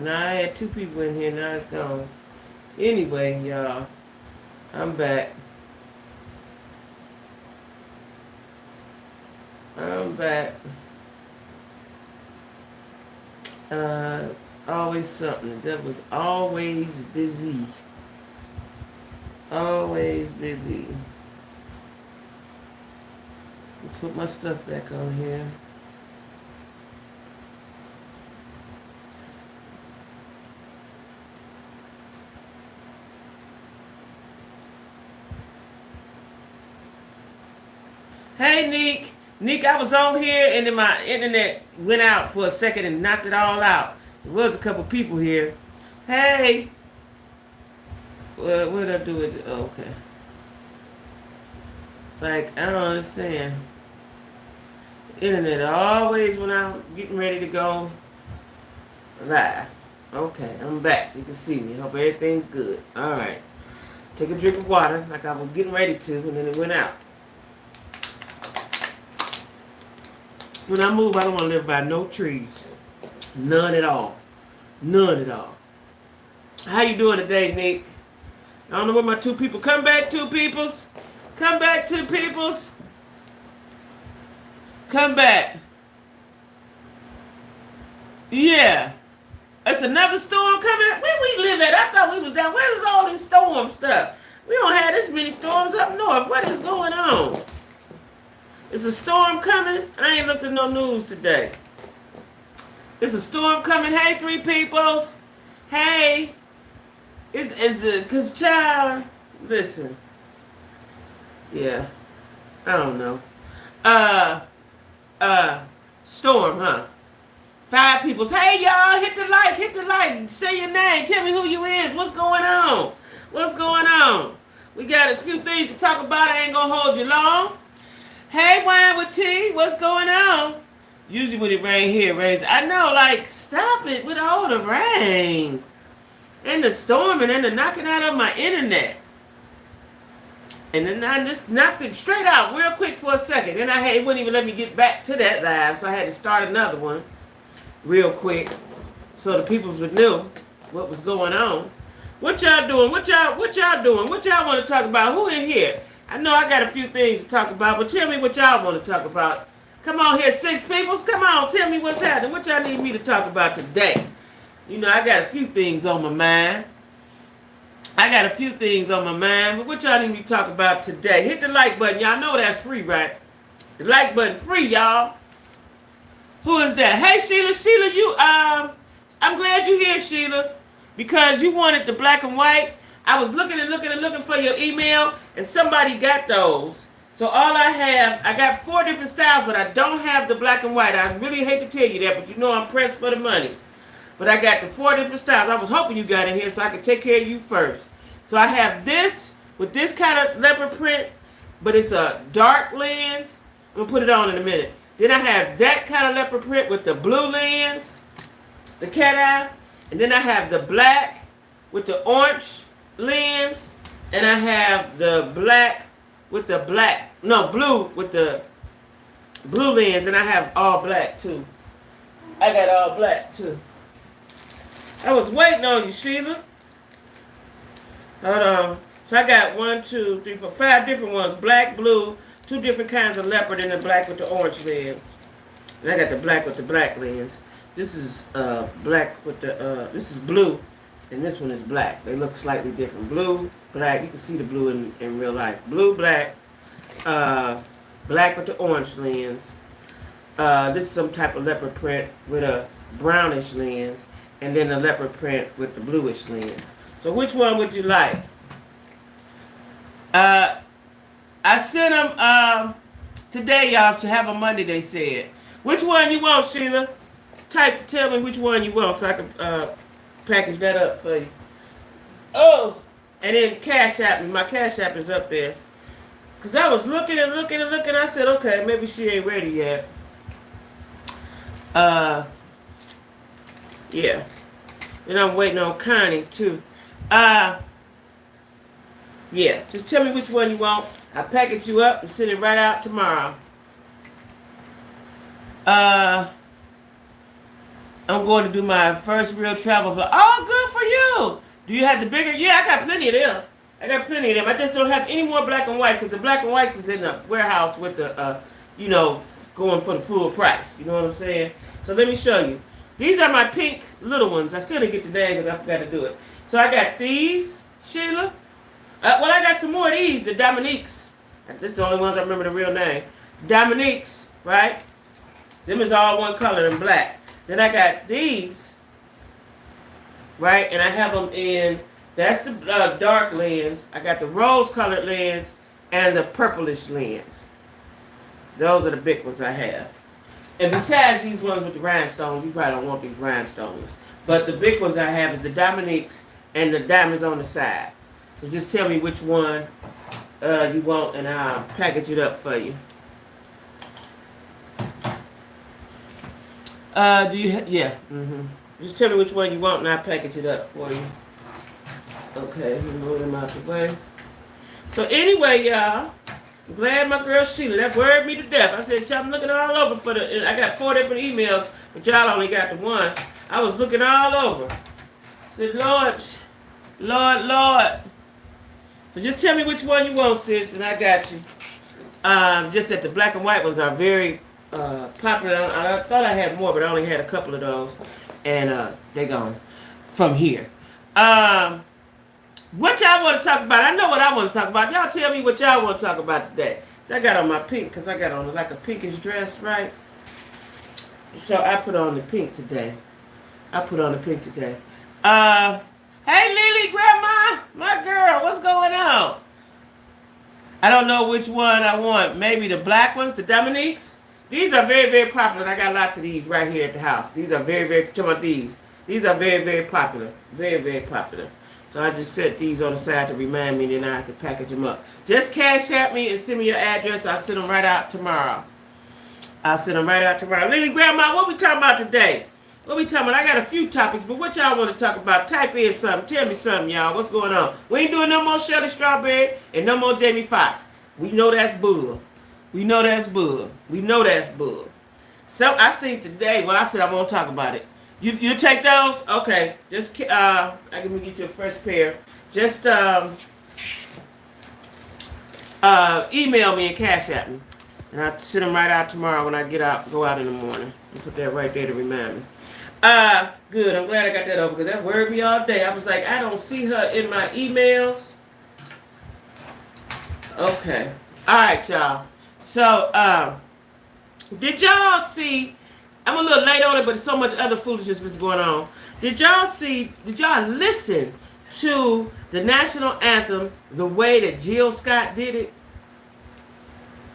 Now I had 2 people in here, now it's gone. Anyway, y'all, I'm back. I'm back. Uh, always something. That was always busy. Always busy. Put my stuff back on here. Hey, Nick. Nick, I was on here and then my internet went out for a second and knocked it all out. There was a couple people here. Hey. What did I do with it? Oh, okay. Like, I don't understand. Internet always when I'm getting ready to go live. Okay, I'm back. You can see me. Hope everything's good. Alright. Take a drink of water like I was getting ready to, and then it went out. When I move, I don't want to live by no trees. None at all. None at all. How you doing today, Nick? I don't know where my 2 people. Come back, 2 peoples. Come back, 2 peoples. Come back. Yeah. It's another storm coming up. Where we live at? I thought we was down. Where's all this storm stuff? We don't have this many storms up north. What is going on? Is a storm coming? I ain't looked at no news today. Is a storm coming? Hey, 3 peoples. Hey. Cause child, listen. Yeah. I don't know. Storm, huh? 5 peoples. Hey y'all, hit the like, say your name, tell me who you is. What's going on? What's going on? We got a few things to talk about. I ain't gonna hold you long. Hey, Wine with Tea, what's going on? Usually when it rains here, it rains. I know, like, stop it with all the rain. And the storming and the knocking out of my internet. And then I just knocked it straight out real quick for a second. Then it wouldn't even let me get back to that live, so I had to start another one real quick so the people would know what was going on. What y'all doing? What y'all doing? What y'all want to talk about? Who in here? I know I got a few things to talk about, but tell me what y'all want to talk about. Come on here, 6 peoples. Come on, tell me what's happening. What y'all need me to talk about today? You know, I got a few things on my mind. But what y'all need me to talk about today? Hit the like button. Y'all know that's free, right? The like button free, y'all. Who is that? Hey, Sheila. Sheila, I'm glad you're here, Sheila, because you wanted the black and white. I was looking for your email, and somebody got those. So all I got 4 different styles, but I don't have the black and white. I really hate to tell you that, but you know I'm pressed for the money. But I got the 4 different styles. I was hoping you got in here so I could take care of you first. So I have this with this kind of leopard print, but it's a dark lens. I'm going to put it on in a minute. Then I have that kind of leopard print with the blue lens, the cat eye. And then I have the black with the orange lens. And I have the black with the blue with the blue lens. And I have all black too. I got all black too. I was waiting on you, Sheila. Hold on. So I got 1, 2, 3, 4, 5 different ones. Black, blue, 2 different kinds of leopard, and the black with the orange lens. And I got the black with the black lens. This is black with the this is blue, and this one is black. They look slightly different. Blue, black. You can see the blue in real life. Blue, black, black with the orange lens. This is some type of leopard print with a brownish lens, and then the leopard print with the bluish lens. So which one would you like? I sent them today, y'all, to have a Monday, they said. Which one you want, Sheila? Tell me which one you want so I can package that up for you. Oh, and then Cash App me. My Cash App is up there. Because I was looking. I said, okay, maybe she ain't ready yet. Yeah. And I'm waiting on Connie, too. Yeah, just tell me which one you want. I'll package you up and send it right out tomorrow. I'm going to do my first real travel vlog. Oh, good for you. Do you have the bigger? Yeah, I got plenty of them. I got plenty of them. I just don't have any more black and whites because the black and whites is in the warehouse with the, you know, going for the full price. You know what I'm saying? So let me show you. These are my pink little ones. I still didn't get the day because I forgot to do it. So I got these, Sheila. Well, I got some more of these, the Dominiques. This is the only ones I remember the real name. Dominiques, right? Them is all one color in black. Then I got these, right? And I have them in, that's the dark lens. I got the rose-colored lens and the purplish lens. Those are the big ones I have. And besides these ones with the rhinestones, you probably don't want these rhinestones. But the big ones I have is the Dominiques and the diamonds on the side. So just tell me which one you want and I'll package it up for you. Do you? Yeah. Just tell me which one you want and I'll package it up for you. Okay, let me move them out the way. So anyway, y'all, I'm glad my girl Sheila, that worried me to death. I said, I'm looking all over for the, I got 4 different emails, but y'all only got the one. I was looking all over. I said, Lord. So just tell me which one you want, sis, and I got you. Just that the black and white ones are very popular. I thought I had more, but I only had a couple of those, and they gone from here. What y'all want to talk about? I know what I want to talk about. Y'all tell me what y'all want to talk about today. So I got on my pink, because I got on like a pinkish dress, right? So I put on the pink today. Hey Lily, Grandma, my girl, what's going on? I don't know which one I want. Maybe the black ones, the Dominiques. These are very, very popular. I got lots of these right here at the house. These are very, very, talking about these. These are very, very popular. Very, very popular. So I just set these on the side to remind me that I could package them up. Just cash at me and send me your address. I'll send them right out tomorrow. Lily, Grandma, what we talking about today? What we talking about? I got a few topics, but what y'all want to talk about? Type in something. Tell me something, y'all. What's going on? We ain't doing no more Shirley Strawberry and no more Jamie Foxx. We know that's bull. So I seen today, well, I said I won't talk about it. You take those? Okay. Just, I can get you a fresh pair. Just email me and cash at me. And I'll send them right out tomorrow when I go out in the morning. And put that right there to remind me. Good. I'm glad I got that over because that worried me all day. I was like, I don't see her in my emails. Okay. All right, y'all. So, did y'all see, I'm a little late on it, but so much other foolishness was going on. Did y'all listen to the national anthem the way that Jill Scott did it?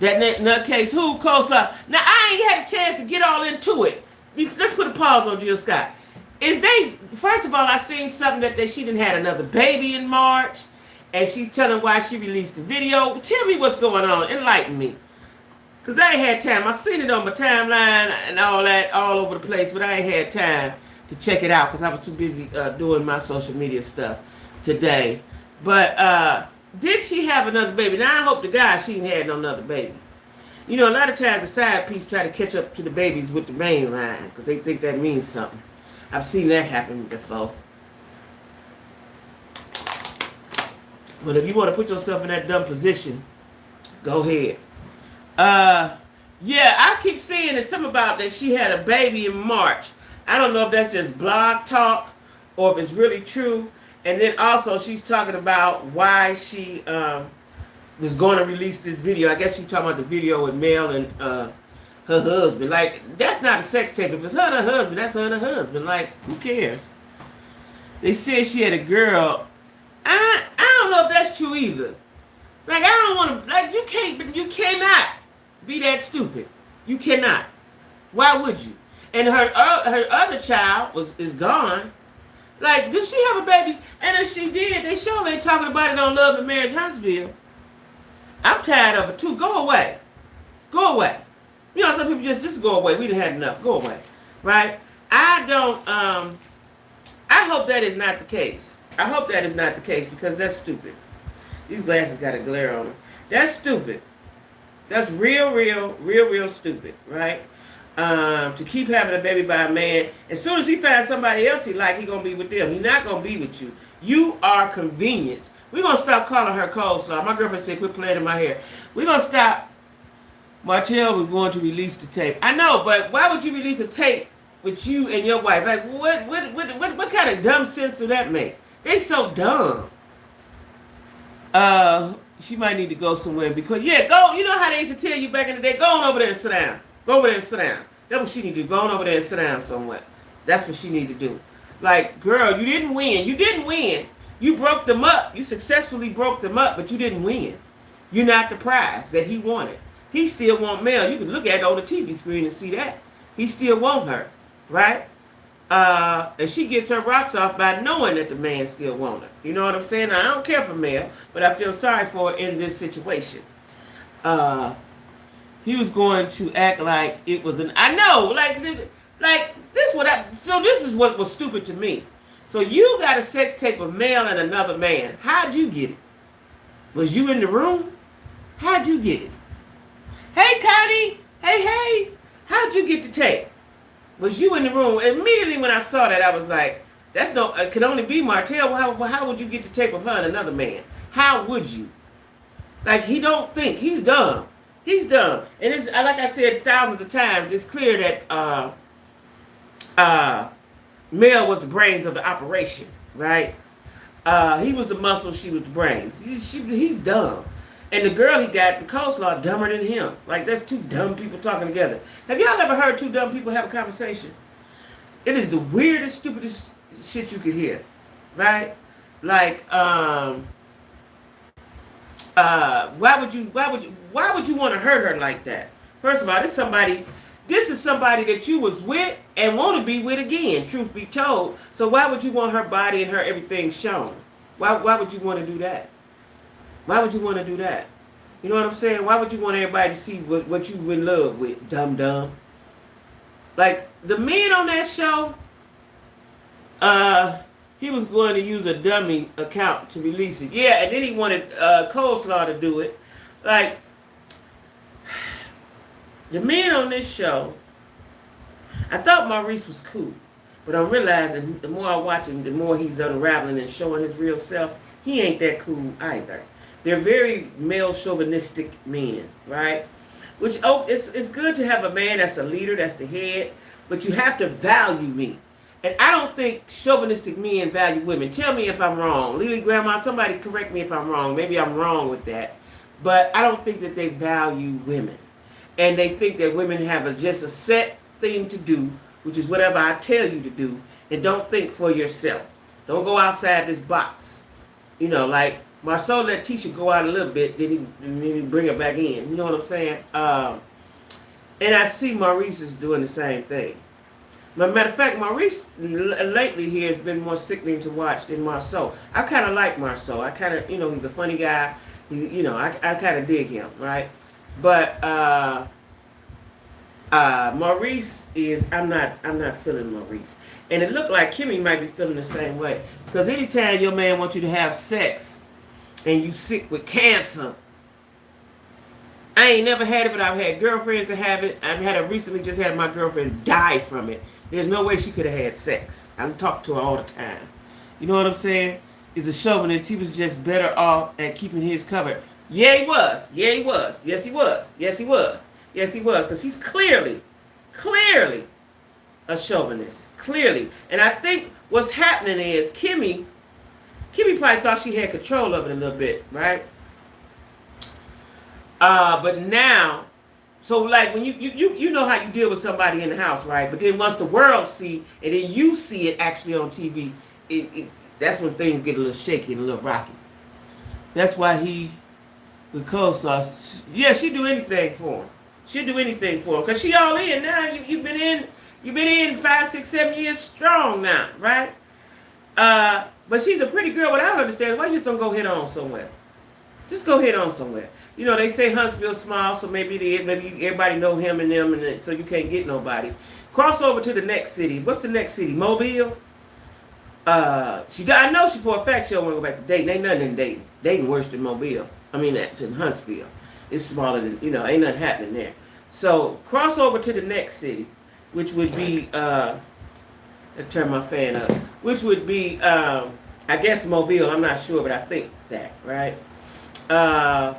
That nutcase who co-star. Now, I ain't had a chance to get all into it. Let's put a pause on Jill Scott. First of all, I seen something that she done had another baby in March, and she's telling why she released the video. Tell me what's going on. Enlighten me. Because I ain't had time. I seen it on my timeline and all that, all over the place, but I ain't had time to check it out because I was too busy doing my social media stuff today. But did she have another baby? Now, I hope to God she ain't had no another baby. You know, a lot of times the side piece try to catch up to the babies with the main line because they think that means something. I've seen that happen before. But if you want to put yourself in that dumb position, go ahead. Yeah, I keep seeing it's something about that she had a baby in March. I don't know if that's just blog talk or if it's really true. And then also she's talking about why she was going to release this video. I guess she's talking about the video with Mel and her husband. Like, that's not a sex tape. If it's her and her husband, that's her and her husband. Like, who cares? They said she had a girl. I don't know if that's true either. Like, I don't want to, like, you cannot be that stupid. You cannot. Why would you? And her other child is gone. Like, did she have a baby? And if she did, they sure ain't talking about it on Love and Marriage Huntsville. I'm tired of it too. Go away. Go away. You know, some people just go away. We done had enough. Go away. Right? I hope that is not the case. I hope that is not the case because that's stupid. These glasses got a glare on them. That's stupid. That's real stupid, right? to keep having a baby by a man. As soon as he finds somebody else he like, he gonna be with them. He not gonna be with you. You are convenience. We're gonna stop calling her coleslaw. My girlfriend said, quit playing in my hair. We're gonna stop. Martell was going to release the tape. I know, but why would you release a tape with you and your wife? Like, what kind of dumb sense do that make? They so dumb. She might need to go somewhere because, yeah, go. You know how they used to tell you back in the day, go on over there and sit down. Go over there and sit down. That's what she need to do. Go on over there and sit down somewhere. That's what she need to do. Like, girl, you didn't win. You didn't win. You broke them up. You successfully broke them up, but you didn't win. You're not the prize that he wanted. He still want Mel. You can look at it on the TV screen and see that. He still want her, right? And she gets her rocks off by knowing that the man still want her. You know what I'm saying? Now, I don't care for Mel, but I feel sorry for her in this situation. He was going to act like it was an... I know, like this what I... So this is what was stupid to me. So you got a sex tape of Mel and another man. How'd you get it? Was you in the room? How'd you get it? Hey, Connie. Hey. How'd you get the tape? Was you in the room? Immediately when I saw that, I was like, that's no... It could only be Martell. How would you get the tape of her and another man? How would you? Like, he don't think. He's dumb. He's dumb. And it's, like I said thousands of times, it's clear that Mel was the brains of the operation, right? He was the muscle, she was the brains. He's dumb. And the girl he got, the coleslaw, dumber than him. Like, that's two dumb people talking together. Have y'all ever heard two dumb people have a conversation? It is the weirdest, stupidest shit you could hear, right? Like, why would you want to hurt her like that? First of all, this is somebody that you was with and want to be with again, truth be told. So why would you want her body and her everything shown? Why would you want to do that? Why would you want to do that? You know what I'm saying? Why would you want everybody to see what you in love with, dumb? Like, the men on that show, he was going to use a dummy account to release it. Yeah, and then he wanted Coleslaw to do it. Like, the men on this show, I thought Maurice was cool. But I'm realizing the more I watch him, the more he's unraveling and showing his real self. He ain't that cool either. They're very male chauvinistic men, right? Which, it's good to have a man that's a leader, that's the head, but you have to value me. And I don't think chauvinistic men value women. Tell me if I'm wrong. Lily Grandma, somebody correct me if I'm wrong. Maybe I'm wrong with that. But I don't think that they value women. And they think that women have just a set thing to do, which is whatever I tell you to do, and don't think for yourself. Don't go outside this box. You know, like, Marceau let Tisha go out a little bit, then he bring her back in. You know what I'm saying? And I see Maurice is doing the same thing. Matter of fact, Maurice lately here has been more sickening to watch than Marceau. I kind of like Marceau. I kind of, he's a funny guy. I kind of dig him, right? But Maurice is, I'm not feeling Maurice. And it looked like Kimmy might be feeling the same way. Because anytime your man wants you to have sex and you sick with cancer, I ain't never had it, but I've had girlfriends that have it. Recently just had my girlfriend die from it. There's no way she could have had sex. I'm talking to her all the time. You know what I'm saying? He's a chauvinist. He was just better off at keeping his covered. Yeah, he was. Yes, he was. Yes, he was. Because he's clearly a chauvinist. Clearly. And I think what's happening is Kimmy probably thought she had control of it a little bit, right? But now, so like when you know how you deal with somebody in the house, right? But then once the world see, and then you see it actually on TV, that's when things get a little shaky and a little rocky. That's why he, with co-stars, yeah, she'd do anything for him. She'd do anything for him. Because she all in now. You've been in 5, 6, 7 years strong now, right? But she's a pretty girl. What I don't understand is why you just don't go hit on somewhere. Just go hit on somewhere. You know, they say Huntsville's small, so maybe it is. Maybe everybody know him and them, and so you can't get nobody. Cross over to the next city. What's the next city? Mobile? I know she for a fact she don't want to go back to Dayton. Ain't nothing in Dayton. Dayton worse than Mobile. I mean, than Huntsville. It's smaller than, ain't nothing happening there. So cross over to the next city, which would be let's turn my fan up, which would be I guess Mobile. I'm not sure, but I think that, right? Yeah,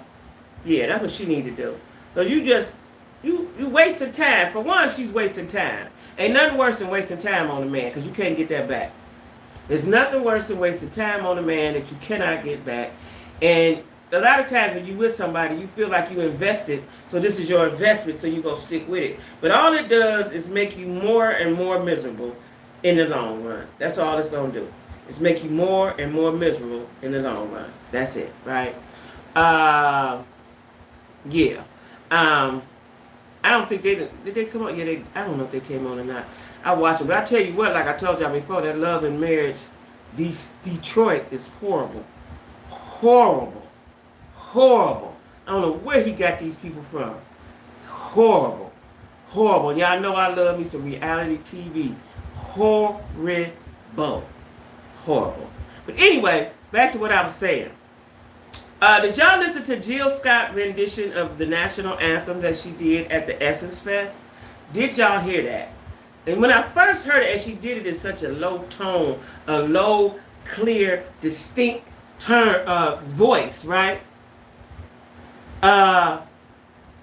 that's what she need to do. So you wasting time. For one, she's wasting time. Ain't nothing worse than wasting time on a man, because you can't get that back. There's nothing worse than wasting time on a man that you cannot get back. And a lot of times when you with somebody, you feel like you invested, so this is your investment, so you're going to stick with it. But all it does is make you more and more miserable in the long run. That's all it's going to do. It's make you more and more miserable in the long run. That's it, right? Yeah. I don't think did they come on? Yeah, I don't know if they came on or not. I watch them, but I tell you what, like I told y'all before, that Love and Marriage, Detroit is horrible, horrible, horrible. I don't know where he got these people from. Horrible, horrible. And y'all know I love me some reality TV. Horrible, horrible. But anyway, back to what I was saying. Did y'all listen to Jill Scott's rendition of the national anthem that she did at the Essence Fest? Did y'all hear that? And when I first heard it, and she did it in such a low tone, a low, clear, distinct voice, right?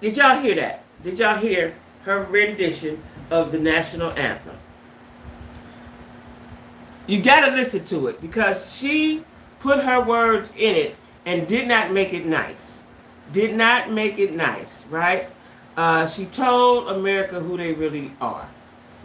Did y'all hear that? Did y'all hear her rendition of the national anthem? You gotta listen to it, because she put her words in it and did not make it nice. Did not make it nice, right? She told America who they really are,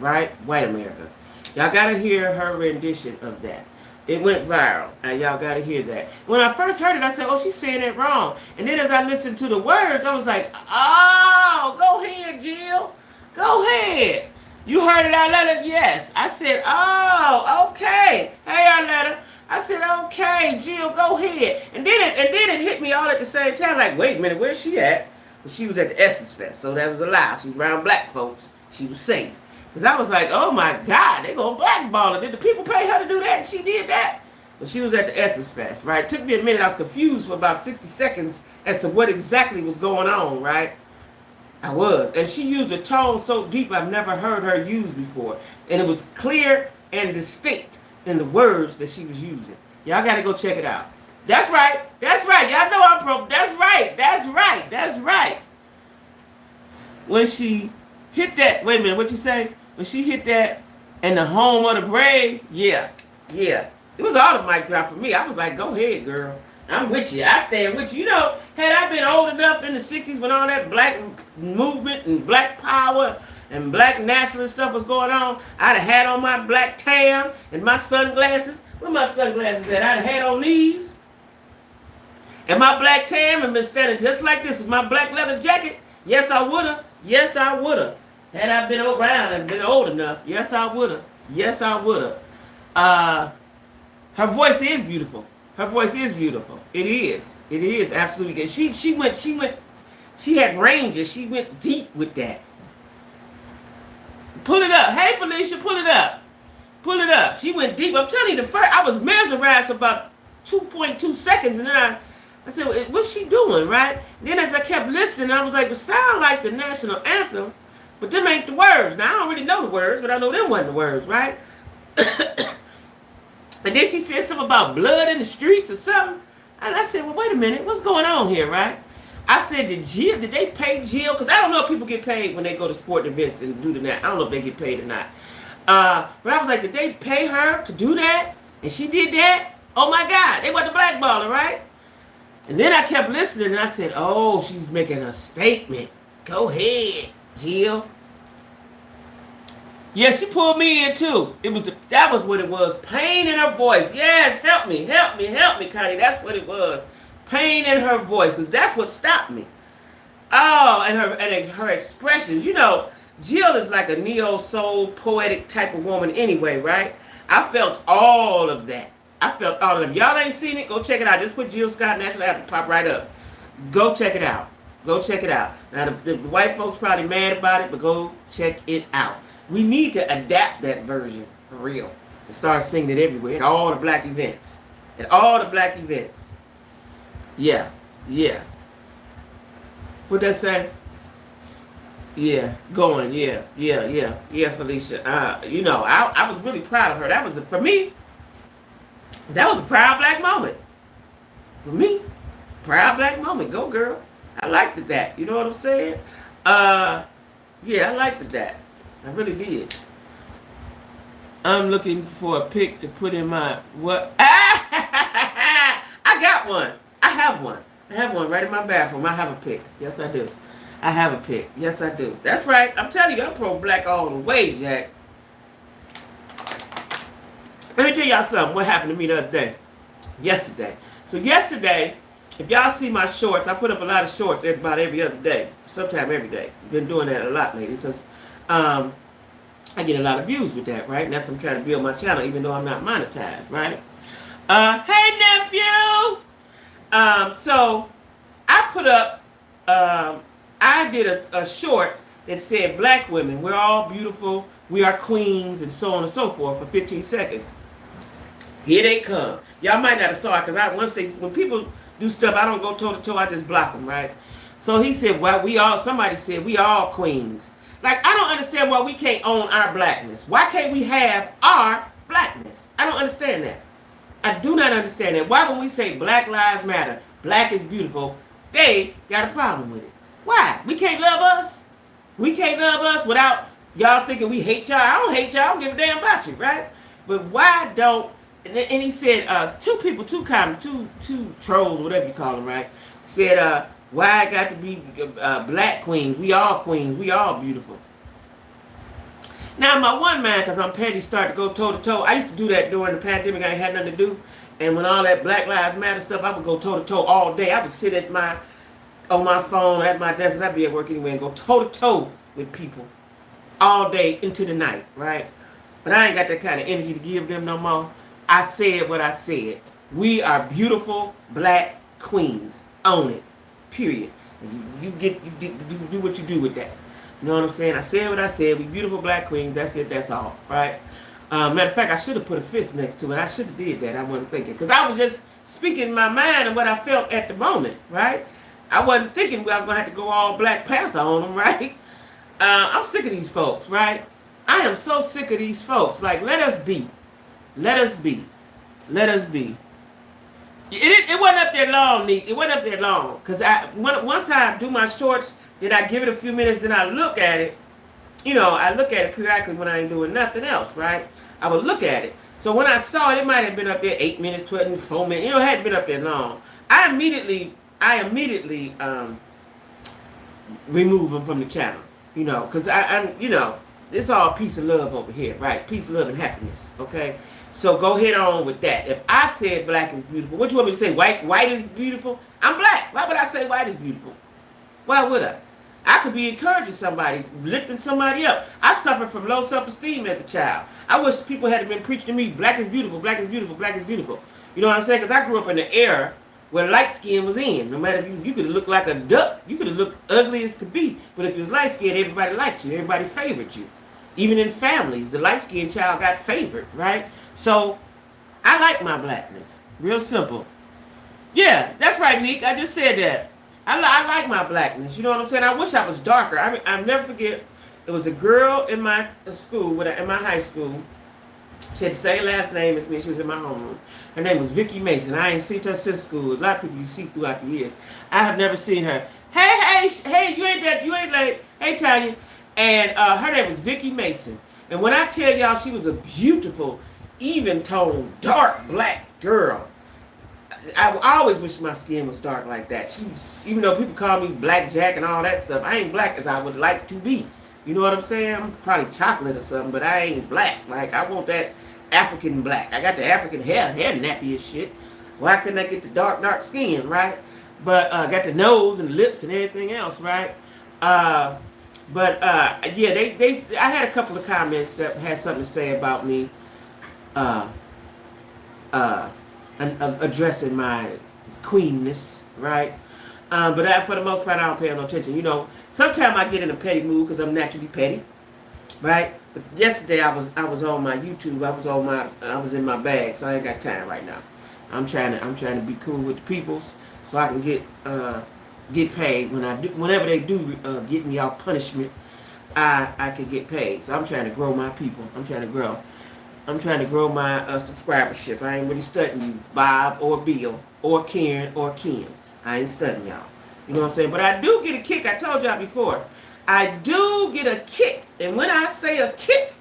right? White America. Y'all gotta hear her rendition of that. It went viral, and y'all gotta hear that. When I first heard it, I said, oh, she's saying it wrong. And then as I listened to the words, I was like, oh, go ahead, Jill. Go ahead. You heard it, Arletta? Yes. I said, oh, okay. Hey, Arletta. I said, okay, Jill, go ahead. And then it hit me all at the same time. Like, wait a minute, where's she at? Well, she was at the Essence Fest, so that was a lie. She's around black folks. She was safe. Because I was like, oh my God, they gonna blackball her. Did the people pay her to do that? And she did that? But she was at the Essence Fest, right? It took me a minute. I was confused for about 60 seconds as to what exactly was going on, right? I was. And she used a tone so deep I've never heard her use before. And it was clear and distinct in the words that she was using. Y'all got to go check it out. That's right. That's right. Y'all know I'm pro. That's right. That's right. That's right. When she hit that, wait a minute, what you say? When she hit that and the home of the brave, yeah. It was all the mic drop for me. I was like, go ahead, girl. I'm with you. I stand with you. You know, had I been old enough in the 60s when all that black movement and black power and black nationalist stuff was going on, I'd have had on my black tam and my sunglasses. Where my sunglasses at? I'd have had on these. And my black tam and been standing just like this with my black leather jacket. Yes, I would have. Yes, I would have. Had I been around and been old enough, yes, I would have. Yes, I would have. Her voice is beautiful. Her voice is beautiful. It is. It is absolutely. She had ranges. She went deep with that. Pull it up. Hey, Felicia, pull it up. Pull it up. She went deep. I'm telling you, I was mesmerized for about 2.2 seconds, and then I said, what's she doing, right? Then as I kept listening, I was like, it sound like the national anthem, but them ain't the words. Now, I don't really know the words, but I know them wasn't the words, right? And then she said something about blood in the streets or something. And I said, well, wait a minute. What's going on here, right? I said, did they pay Jill? Because I don't know if people get paid when they go to sport events and do that. I don't know if they get paid or not. But I was like, did they pay her to do that? And she did that? Oh, my God. They want the blackballer, right? And then I kept listening, and I said, oh, she's making a statement. Go ahead, Jill. Yeah, she pulled me in too. That was what it was. Pain in her voice. Yes, help me, Connie. That's what it was. Pain in her voice, because that's what stopped me. Oh, and her expressions. You know, Jill is like a neo-soul, poetic type of woman anyway, right? I felt all of that. I felt all of them. Y'all ain't seen it? Go check it out. Just put Jill Scott National Anthem, pop right up. Go check it out. Go check it out. Now, the white folks probably mad about it, but go check it out. We need to adapt that version for real and start singing it everywhere at all the black events. At all the black events. Yeah. What'd that say? Yeah, going. Yeah, Felicia. I was really proud of her. That was for me. That was a proud black moment for me. Proud black moment. Go girl. I liked it that. You know what I'm saying? Uh, yeah, I liked it that. I really did. I'm looking for a pic to put in my what? I got one. I have one. I have one right in my bathroom. I have a pic. Yes, I do. I have a pic. Yes, I do. That's right. I'm telling you, I'm pro black all the way, Jack. Let me tell y'all something. What happened to me the other day? Yesterday. So yesterday, if y'all see my shorts, I put up a lot of shorts about every other day. Sometime every day. Been doing that a lot lately because I get a lot of views with that, right? And that's what I'm trying to build my channel, even though I'm not monetized, right? Hey nephew! So I put up, I did a short that said black women, we're all beautiful, we are queens, and so on and so forth for 15 seconds. Here they come. Y'all might not have saw it because when people do stuff, I don't go toe to toe, I just block them, right? So he said, well, somebody said we all queens. Like, I don't understand why we can't own our blackness. Why can't we have our blackness? I don't understand that. I do not understand that. Why when we say Black Lives Matter, black is beautiful, they got a problem with it? Why? We can't love us? We can't love us without y'all thinking we hate y'all. I don't hate y'all. I don't give a damn about you, right? But why don't, and he said, two trolls, whatever you call them, right? Said, why I got to be black queens? We all beautiful. Now, my one man, because I'm petty, started to go toe to toe. I used to do that during the pandemic. I ain't had nothing to do. And when all that Black Lives Matter stuff, I would go toe to toe all day. I would sit on my phone at my desk, because I'd be at work anyway, and go toe to toe with people all day into the night, right? But I ain't got that kind of energy to give them no more. I said what I said. We are beautiful black queens. Own it. Period. And you do what you do with that. You know what I'm saying? I said what I said. We beautiful black queens. That's it. That's all. Right? Matter of fact, I should have put a fist next to it. I should have did that. I wasn't thinking. Because I was just speaking my mind and what I felt at the moment. Right? I wasn't thinking I was going to have to go all Black Panther on them. Right? I'm sick of these folks. Right? I am so sick of these folks. Like, let us be. Let us be. Let us be. It wasn't up there long, Nick. It wasn't up there long. Because once I do my shorts, then I give it a few minutes, then I look at it. You know, I look at it periodically when I ain't doing nothing else, right? I would look at it. So when I saw it, it might have been up there 8 minutes, 12, 4 minutes. You know, it hadn't been up there long. I immediately remove them from the channel. You know, because it's all peace and love over here, right? Peace, love, and happiness, okay? So go ahead on with that. If I said black is beautiful, what you want me to say? White is beautiful? I'm black. Why would I say white is beautiful? Why would I? I could be encouraging somebody, lifting somebody up. I suffered from low self-esteem as a child. I wish people had been preaching to me, black is beautiful, black is beautiful, black is beautiful. You know what I'm saying? Because I grew up in an era where light skin was in. No matter if you could have looked like a duck, you could have looked ugly as could be. But if you was light skinned, everybody liked you. Everybody favored you. Even in families, the light skinned child got favored, right? So I like my blackness. Real simple. Yeah, that's right, Nick. I just said that. I like my blackness. You know what I'm saying? I wish I was darker. I mean, I'll never forget. There was a girl in my school, in my high school. She had the same last name as me. She was in my homeroom. Her name was Vicky Mason. I ain't seen her since school. A lot of people you see throughout the years. I have never seen her. Hey, you ain't late. Hey, Tanya. And her name was Vicky Mason. And when I tell y'all she was a beautiful, even-toned, dark black girl, I always wish my skin was dark like that. Even though people call me Black Jack and all that stuff, I ain't black as I would like to be. You know what I'm saying? I'm probably chocolate or something, but I ain't black. Like, I want that African black. I got the African hair nappy as shit. Why couldn't I get the dark skin, right? But I got the nose and the lips and everything else, right? Yeah, I had a couple of comments that had something to say about me addressing my queenness, right? But for the most part, I don't pay no attention. You know, sometimes I get in a petty mood because I'm naturally petty, right? But yesterday I was on my YouTube. I was in my bag, so I ain't got time right now. I'm trying to be cool with the peoples, so I can get get paid when I do. Whenever they do get me off punishment, I could get paid. So I'm trying to grow my people. I'm trying to grow. I'm trying to grow my subscribership. I ain't really studying you, Bob or Bill or Karen or Ken. I ain't studying y'all. You know what I'm saying? But I do get a kick. I told y'all before. I do get a kick. And when I say a kick,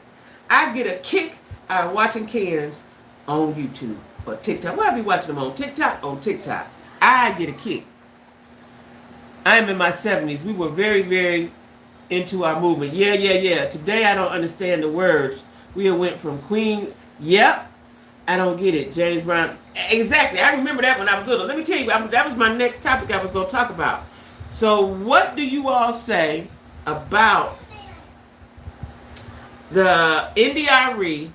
I get a kick out of watching Karen's on YouTube or TikTok. Where I be watching them on TikTok? On TikTok. I get a kick. I am in my 70s. We were very, very into our movement. Yeah. Today I don't understand the words. We went from Queen. Yep. I don't get it. James Brown. Exactly. I remember that when I was little. Let me tell you, that was my next topic I was going to talk about. So what do you all say about the NDRE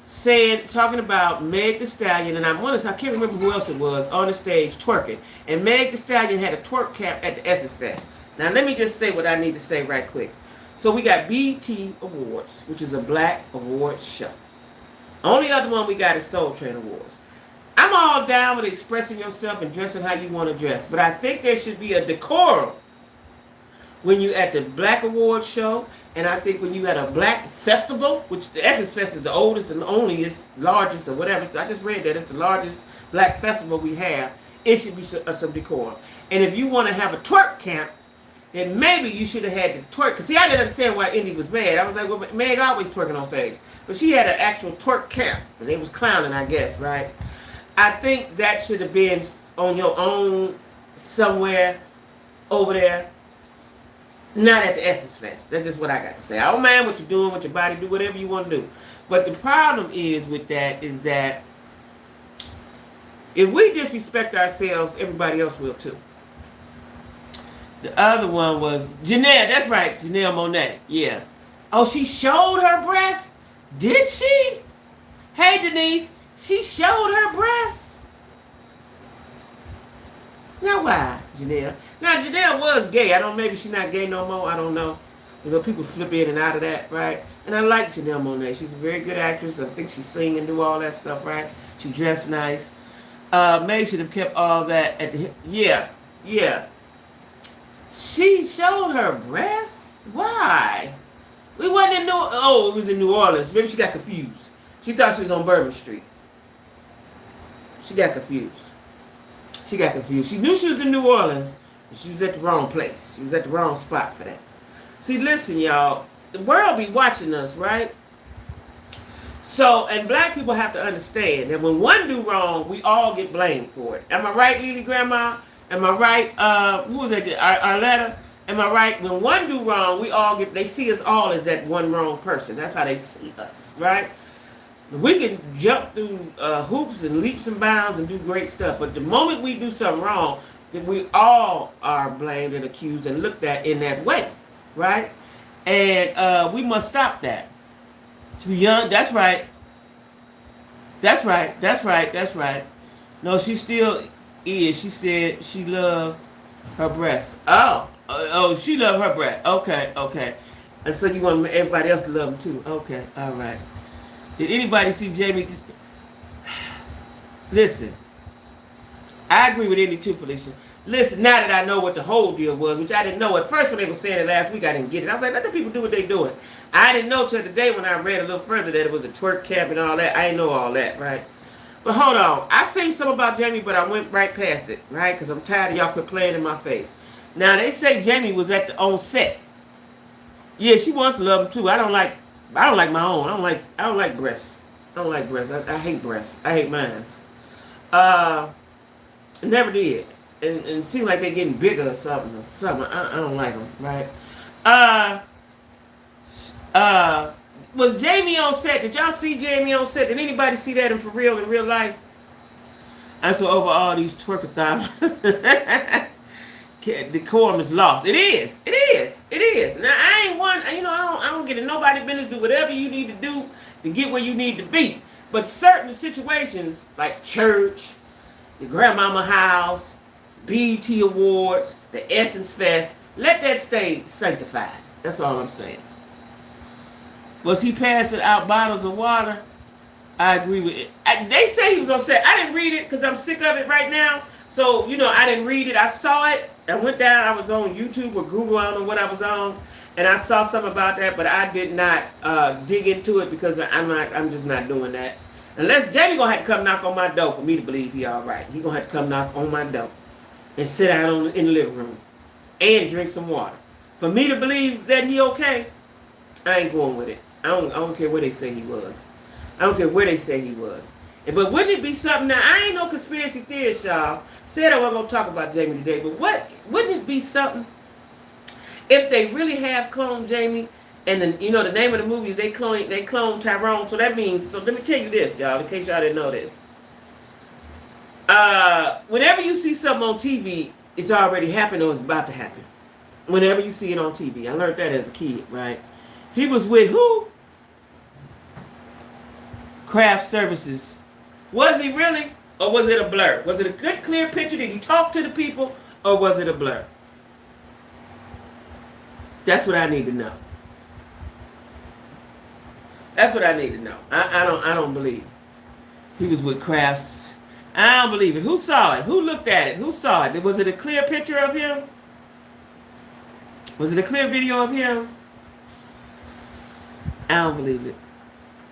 saying, talking about Meg Thee Stallion, and I can't remember who else it was, on the stage twerking. And Meg Thee Stallion had a twerk camp at the Essence Fest. Now let me just say what I need to say right quick. So we got BET Awards, which is a black award show. Only other one we got is Soul Train Awards. I'm all down with expressing yourself and dressing how you want to dress, but I think there should be a decorum when you at the Black Awards show, and I think when you at a black festival, which the Essence Fest is the oldest and onlyest, largest or whatever. I just read that it's the largest black festival we have. It should be some decorum. And if you want to have a twerk camp, then maybe you should have had the twerk. Because see, I didn't understand why Indy was mad. I was like, well, Meg always twerking on stage. But she had an actual twerk camp, and they was clowning, I guess, right? I think that should have been on your own somewhere over there. Not at the Essence Fest. That's just what I got to say. I don't mind what you're doing, what your body do, whatever you want to do. But the problem is with that is that if we disrespect ourselves, everybody else will too. The other one was Janelle. That's right, Janelle Monáe. Yeah. Oh, she showed her breast? Did she? Hey, Denise. She showed her breasts. Now why, Janelle? Now Janelle was gay. I don't. Maybe she's not gay no more. I don't know. You know, people flip in and out of that, right? And I like Janelle Monáe. She's a very good actress. I think she sing and do all that stuff, right? She dressed nice. Meg should have kept all that at the hip. Yeah. She showed her breasts. Why? We wasn't in it was in New Orleans. Maybe she got confused. She thought she was on Bourbon Street. She got confused. She knew she was in New Orleans, but she was at the wrong place. She was at the wrong spot for that. See, listen, y'all. The world be watching us, right? So, and black people have to understand that when one do wrong, we all get blamed for it. Am I right, Lily Grandma? Am I right? Who was that? Arletta? Am I right? When one do wrong, they see us all as that one wrong person. That's how they see us, right? We can jump through hoops and leaps and bounds and do great stuff. But the moment we do something wrong, then we all are blamed and accused and looked at in that way, right? And we must stop that. To be young, that's right. No, she still is. She said she loved her breasts. Oh, she loved her breasts. Okay. And so you want everybody else to love them too. Okay, all right. Did anybody see Jamie? Listen, I agree with Indy too, Felicia. Listen, now that I know what the whole deal was, which I didn't know at first when they were saying it last week, I didn't get it. I was like, let the people do what they doing. I didn't know till today when I read a little further that it was a twerk camp and all that. I didn't know all that, right? But hold on. I say something about Jamie, but I went right past it, right? Because I'm tired of y'all quit playing in my face. Now, they say Jamie was on set. Yeah, she wants to love him too. I don't like my own. I don't like breasts. I hate breasts. I hate mines. Never did. And it seems like they're getting bigger or something. I don't like them, right? Was Jamie on set? Did y'all see Jamie on set? Did anybody see that in real life? And so over all these twerkathons, decorum is lost. It is. Now I ain't one. I don't get in nobody's business. Do whatever you need to do to get where you need to be. But certain situations like church, your grandmama house, BET Awards, the Essence Fest, let that stay sanctified. That's all I'm saying. Was he passing out bottles of water? I agree with it. They say he was on set. I didn't read it because I'm sick of it right now. So, I didn't read it. I saw it. I went down. I was on YouTube or Google. I don't know what I was on. And I saw something about that, but I did not dig into it because I'm just not doing that. Unless Jamie gonna have to come knock on my door for me to believe he all right. He gonna have to come knock on my door and sit down in the living room and drink some water. For me to believe that he okay, I ain't going with it. I don't care where they say he was. I don't care where they say he was. But wouldn't it be something now? I ain't no conspiracy theorist, y'all. Said I wasn't gonna talk about Jamie today, but wouldn't it be something if they really have cloned Jamie? And then the name of the movie is they clone Tyrone. So that means, so let me tell you this, y'all, in case y'all didn't know this. Whenever you see something on TV, it's already happened or it's about to happen. Whenever you see it on TV. I learned that as a kid, right? He was with who? Craft Services. Was he really? Or was it a blur? Was it a good, clear picture? Did he talk to the people? Or was it a blur? That's what I need to know. That's what I need to know. I don't believe it. He was with Crafts. I don't believe it. Who saw it? Who looked at it? Who saw it? Was it a clear picture of him? Was it a clear video of him? I don't believe it.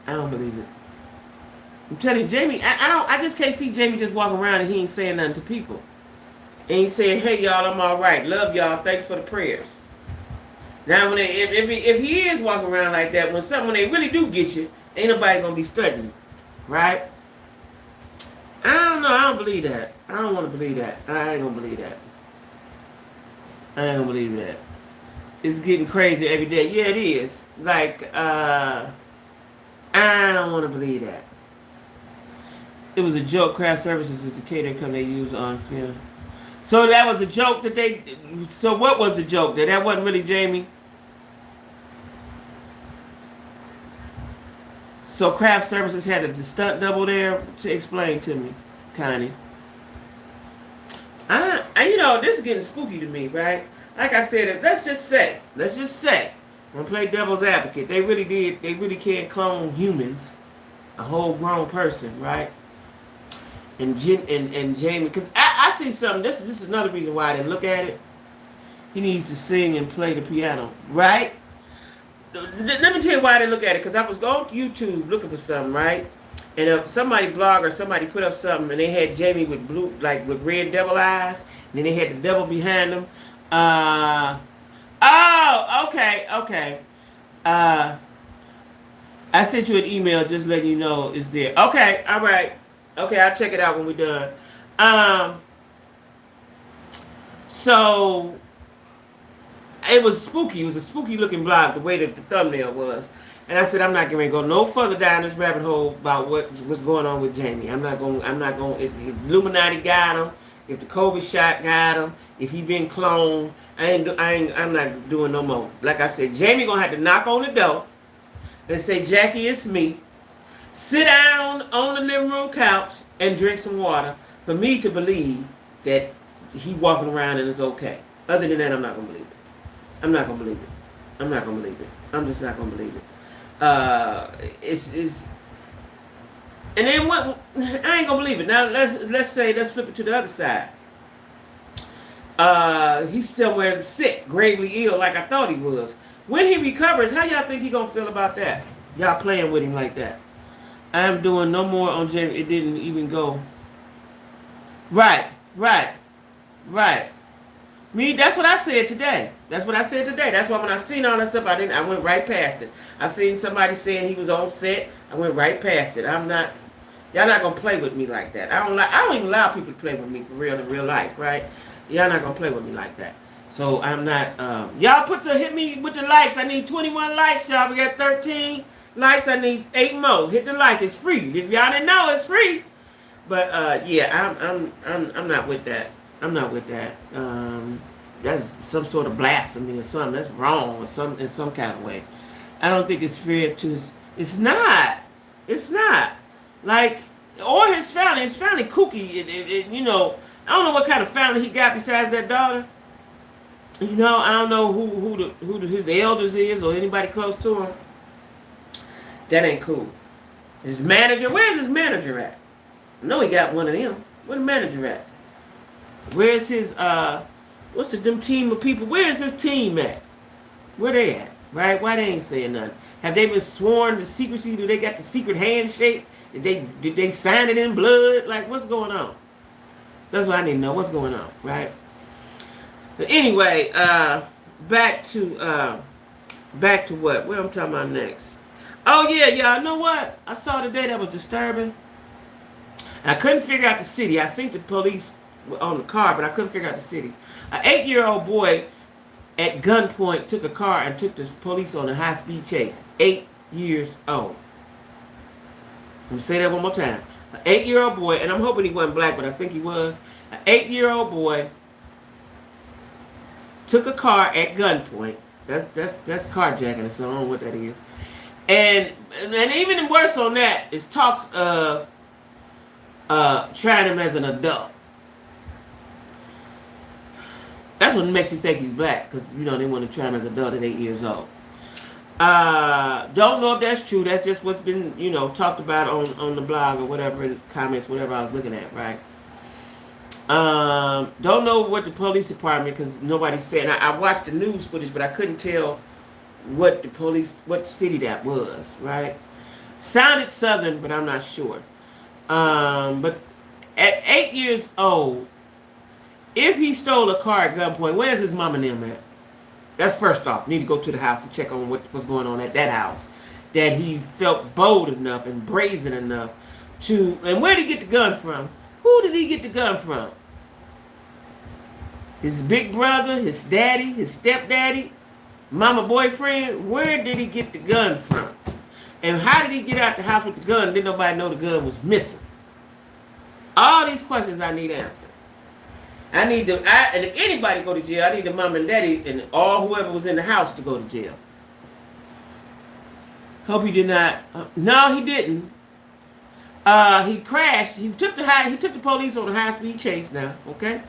I don't believe it. I'm telling you, Jamie, I just can't see Jamie just walking around and he ain't saying nothing to people. And he's saying, hey y'all, I'm all right. Love y'all. Thanks for the prayers. Now, if he is walking around like that, when they really do get you, ain't nobody gonna be studying you, right? I don't know. I don't believe that. I don't want to believe that. I ain't gonna believe that. I ain't gonna believe that. It's getting crazy every day. Yeah, it is. Like, I don't want to believe that. It was a joke. Craft Services is the catering company they use on film. So that was a joke that they... So what was the joke? That wasn't really Jamie? So Craft Services had a stunt double there to explain to me, Connie. This is getting spooky to me, right? Like I said, let's just say, I'm gonna play devil's advocate. They really can't clone humans, a whole grown person, right? And Jamie, because I see something. This is another reason why I didn't look at it. He needs to sing and play the piano, right? Let me tell you why I didn't look at it. Because I was going to YouTube looking for something, right? And somebody blog or somebody put up something, and they had Jamie with with red devil eyes, and then they had the devil behind them. Okay. I sent you an email just letting you know it's there. Okay, all right. Okay, I'll check it out when we're done. So it was spooky. It was a spooky looking blog, the way that the thumbnail was. And I said, I'm not going to go no further down this rabbit hole about what's going on with Jamie. I'm not going. If Illuminati got him, if the COVID shot got him, if he been cloned, I'm not doing no more. Like I said, Jamie gonna have to knock on the door and say, JacQuie, it's me. Sit down on the living room couch and drink some water for me to believe that he walking around and it's okay. Other than that, I'm not gonna believe it. I'm not gonna believe it. I'm not gonna believe it. I'm just not gonna believe it. And then what? I ain't gonna believe it. Now let's flip it to the other side. He's somewhere sick, gravely ill, like I thought he was. When he recovers, how y'all think he gonna feel about that? Y'all playing with him like that? I'm doing no more on Jamie. It didn't even go. Right. Me, that's what I said today. That's why when I seen all that stuff, I went right past it. I seen somebody saying he was on set. I went right past it. Y'all not gonna play with me like that. I don't even allow people to play with me for real in real life, right? Y'all not gonna play with me like that. So I'm not. Y'all hit me with the likes. I need 21 likes, y'all. We got 13 likes. I need 8 more. Hit the like. It's free. If y'all didn't know, it's free. But yeah, I'm not with that. I'm not with that. That's some sort of blasphemy or something. That's wrong or in some kind of way. I don't think it's fair to. It's not. Like, or his family. His family kooky. I don't know what kind of family he got besides that daughter. I don't know who his elders is or anybody close to him. That ain't cool. His manager, where's his manager at? I know he got one of them. Where's the manager at? Where's his what's the them team of people? Where's his team at? Where they at? Right? Why they ain't saying nothing? Have they been sworn to secrecy? Do they got the secret handshake? Did they sign it in blood? Like, what's going on? That's what I need to know. What's going on, right? But anyway, back to what? What I'm talking about next? Oh yeah, y'all know what? I saw today that was disturbing. And I couldn't figure out the city. I seen the police on the car, but I couldn't figure out the city. An 8-year-old boy at gunpoint took a car and took the police on a high-speed chase. 8 years old. I'm going to say that one more time. An 8-year-old boy, and I'm hoping he wasn't black, but I think he was. An 8-year-old boy took a car at gunpoint. That's carjacking, so I don't know what that is. And even worse on that is talks of trying him as an adult. That's what makes you think he's black, because they want to try him as an adult at 8 years old. Don't know if that's true. That's just what's been talked about on the blog or whatever, in comments, whatever I was looking at, right? Don't know what the police department, because nobody's saying. I watched the news footage, but I couldn't tell what city that was, right? Sounded southern, but I'm not sure. But at 8 years old, if he stole a car at gunpoint, where's his mom and them at? That's first off. Need to go to the house and check on what's going on at that house. That he felt bold enough and brazen enough to. And where did he get the gun from? Who did he get the gun from? His big brother, his daddy, his stepdaddy, mama boyfriend? Where did he get the gun from? And how did he get out the house with the gun? Didn't nobody know the gun was missing? All these questions I need answered. And if anybody go to jail, I need the mom and daddy and all whoever was in the house to go to jail. Hope he did not. No, he didn't. He crashed. He took the police on a high-speed chase now, okay?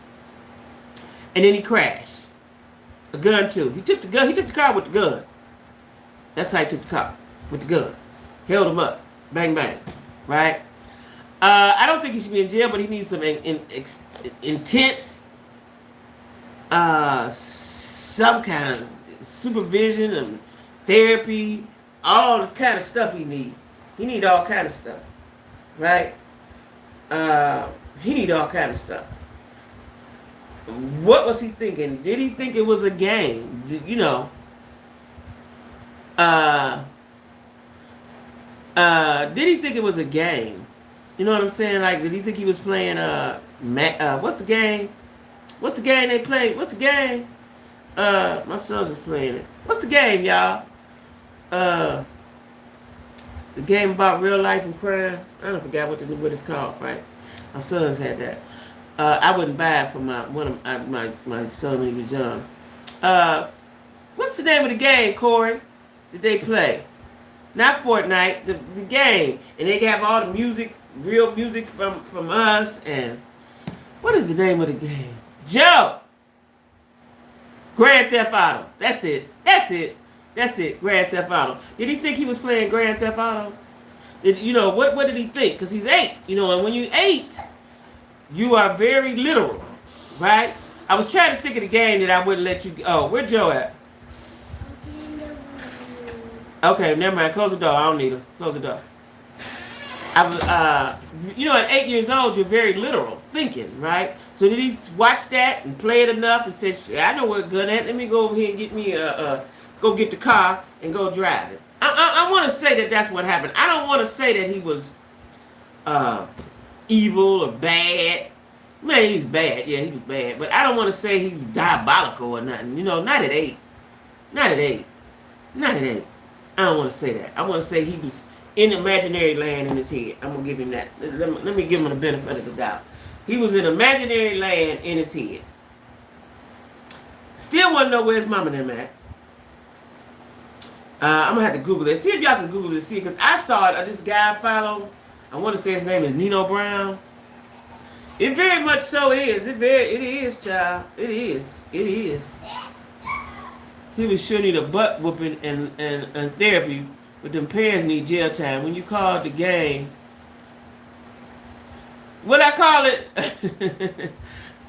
And then he crashed. A gun too. He took the gun. He took the car with the gun. That's how he took the car, with the gun. Held him up. Bang, bang. Right? I don't think he should be in jail, but he needs some intense, some kind of supervision and therapy, all this kind of stuff he need. He need all kind of stuff, right? He need all kind of stuff. What was he thinking? Did he think it was a game? Did he think it was a game? You know what I'm saying? Like, did he think he was playing, what's the game? What's the game they play? What's the game? My son's is playing it. What's the game, y'all? The game about real life and crime. I don't forget what it's called, right? My son's had that. I wouldn't buy it for my son when he was young. What's the name of the game, Corey, that they play? Not Fortnite, the game. And they have all the music, real music from us. And what is the name of the game? Joe! Grand Theft Auto. That's it. Grand Theft Auto. Did he think he was playing Grand Theft Auto? What did he think? Because he's 8. And when you're 8, you are very literal, right? I was trying to think of the game that I wouldn't let you. Oh, where Joe at? Okay, never mind. Close the door. I don't need her. Close the door. At 8 years old, you're very literal thinking, right? So did he watch that and play it enough and say, "I know where a gun at. Let me go over here and get me go get the car and go drive it." I want to say that that's what happened. I don't want to say that he was evil or bad. Man, he's bad. Yeah, he was bad. But I don't want to say he was diabolical or nothing. Not at 8. Not at 8. I don't want to say that. I want to say he was in imaginary land in his head. I'm going to give him that. Let me give him the benefit of the doubt. He was in imaginary land in his head. Still want to know where his mom and them at. I'm going to have to Google it. See if y'all can Google it. See, because I saw it. This guy I follow. I want to say his name is Nino Brown. It very much so is. It is, child. It is. He was sure need a butt whooping and therapy, but them parents need jail time. When you call the game, what I call it,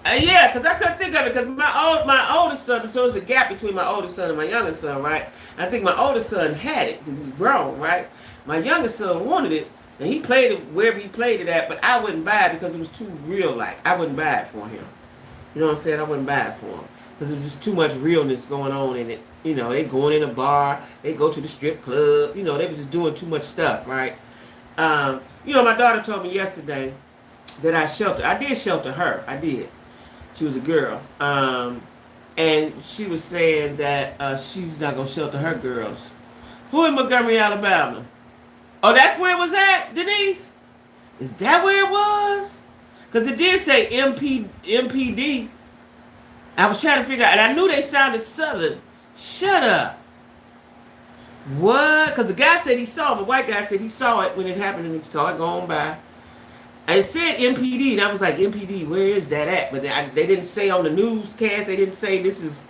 Yeah, because I couldn't think of it because my oldest son, so there's a gap between my oldest son and my youngest son, right? I think my oldest son had it because he was grown, right? My youngest son wanted it, and he played it wherever he played it at, but I wouldn't buy it because it was too real like. I wouldn't buy it for him. You know what I'm saying? I wouldn't buy it for him because there's just too much realness going on in it. You know, they going in a bar, they go to the strip club. You know, they were just doing too much stuff, right? My daughter told me yesterday that I did shelter her. I did. She was a girl. And she was saying that she's not going to shelter her girls. Who in Montgomery, Alabama? Oh, that's where it was at, Denise? Is that where it was? Because it did say MPD. I was trying to figure out, and I knew they sounded southern. Shut up. What? Because the guy said he saw it. The white guy said he saw it when it happened and he saw it going by. And it said MPD, and I was like, MPD, where is that at? But they didn't say on the newscast. They didn't say this is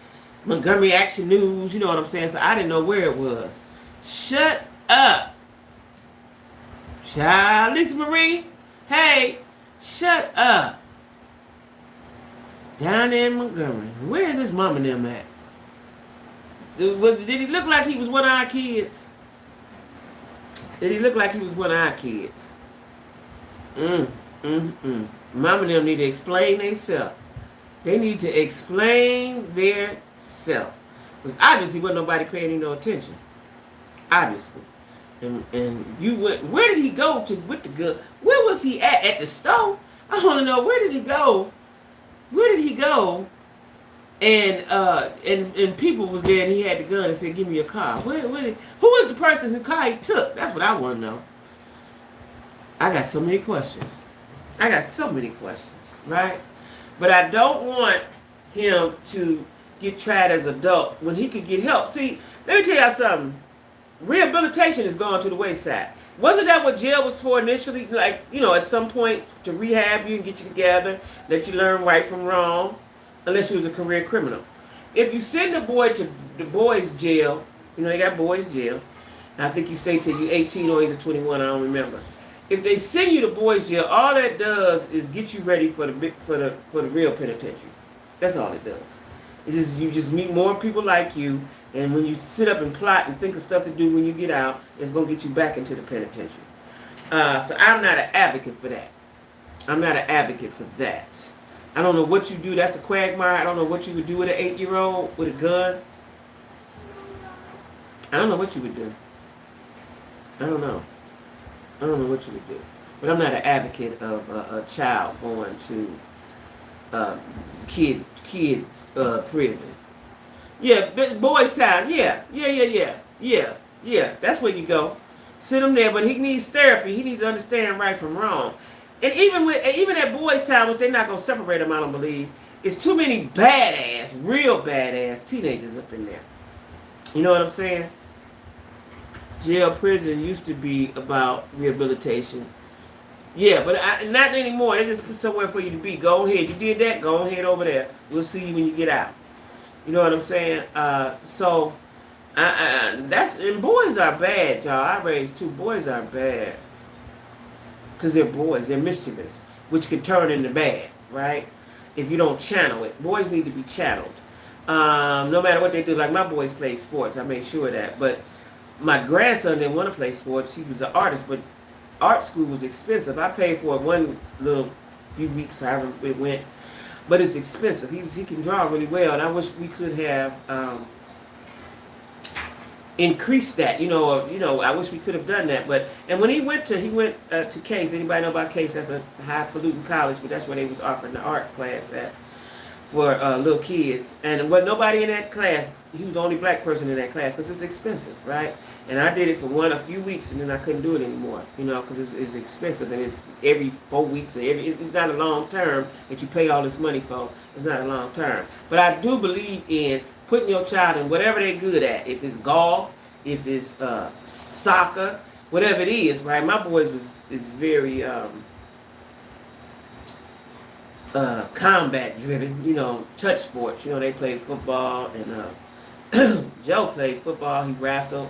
Montgomery Action News. You know what I'm saying? So I didn't know where it was. Shut up. Child, Lisa Marie, hey, shut up. Down there in Montgomery. Where is this mom and them at? Did he look like he was one of our kids? Did he look like he was one of our kids? Mom and them need to explain themselves. They need to explain their self. Because obviously wasn't nobody paying any no attention. Obviously. And you went, where did he go to with the gun? Where was he at the store? I want to know, where did he go? Where did he go? And people was there and he had the gun and said, give me your car. Who was the person whose car he took? That's what I want to know. I got so many questions. Right? But I don't want him to get tried as an adult when he could get help. See, let me tell y'all something. Rehabilitation is going to the wayside. Wasn't that what jail was for initially? Like, at some point to rehab you and get you together, let you learn right from wrong, unless you was a career criminal. If you send a boy to the boys' jail, they got boys' jail. I think you stay till you're 18 or either 21, I don't remember. If they send you to boys' jail, all that does is get you ready for the real penitentiary. That's all it does. You just meet more people like you, and when you sit up and plot and think of stuff to do when you get out, it's gonna get you back into the penitentiary. So I'm not an advocate for that. I don't know what you do. That's a quagmire. I don't know what you would do with an 8-year-old with a gun. I don't know what you would do. I don't know what you would do. But I'm not an advocate of a child going to kid prison. Yeah, boys' time. Yeah. That's where you go. Sit him there, but he needs therapy. He needs to understand right from wrong. And even at boys' time, which they're not gonna separate them, I don't believe, it's too many real badass teenagers up in there. You know what I'm saying? Jail, prison used to be about rehabilitation. Yeah, but not anymore. They just put somewhere for you to be. Go ahead. You did that? Go ahead over there. We'll see you when you get out. You know what I'm saying? And boys are bad, y'all. I raised 2 boys are bad. Because they're boys. They're mischievous. Which can turn into bad, right? If you don't channel it. Boys need to be channeled. No matter what they do. Like my boys play sports. I made sure of that. But my grandson didn't want to play sports. He was an artist, but art school was expensive. I paid for it one little few weeks, however it went, but it's expensive. He can draw really well, and I wish we could have increased that. I wish we could have done that. And when he went to Case. Anybody know about Case? That's a highfalutin college, but that's where they was offering the art class at for little kids. And what nobody in that class. He was the only black person in that class because it's expensive, right? And I did it for a few weeks, and then I couldn't do it anymore, because it's expensive, and it's every 4 weeks, and it's not a long term that you pay all this money for. It's not a long term. But I do believe in putting your child in whatever they're good at. If it's golf, if it's soccer, whatever it is, right? My boys is very combat driven, touch sports. They play football and. Joe played football, he wrestled,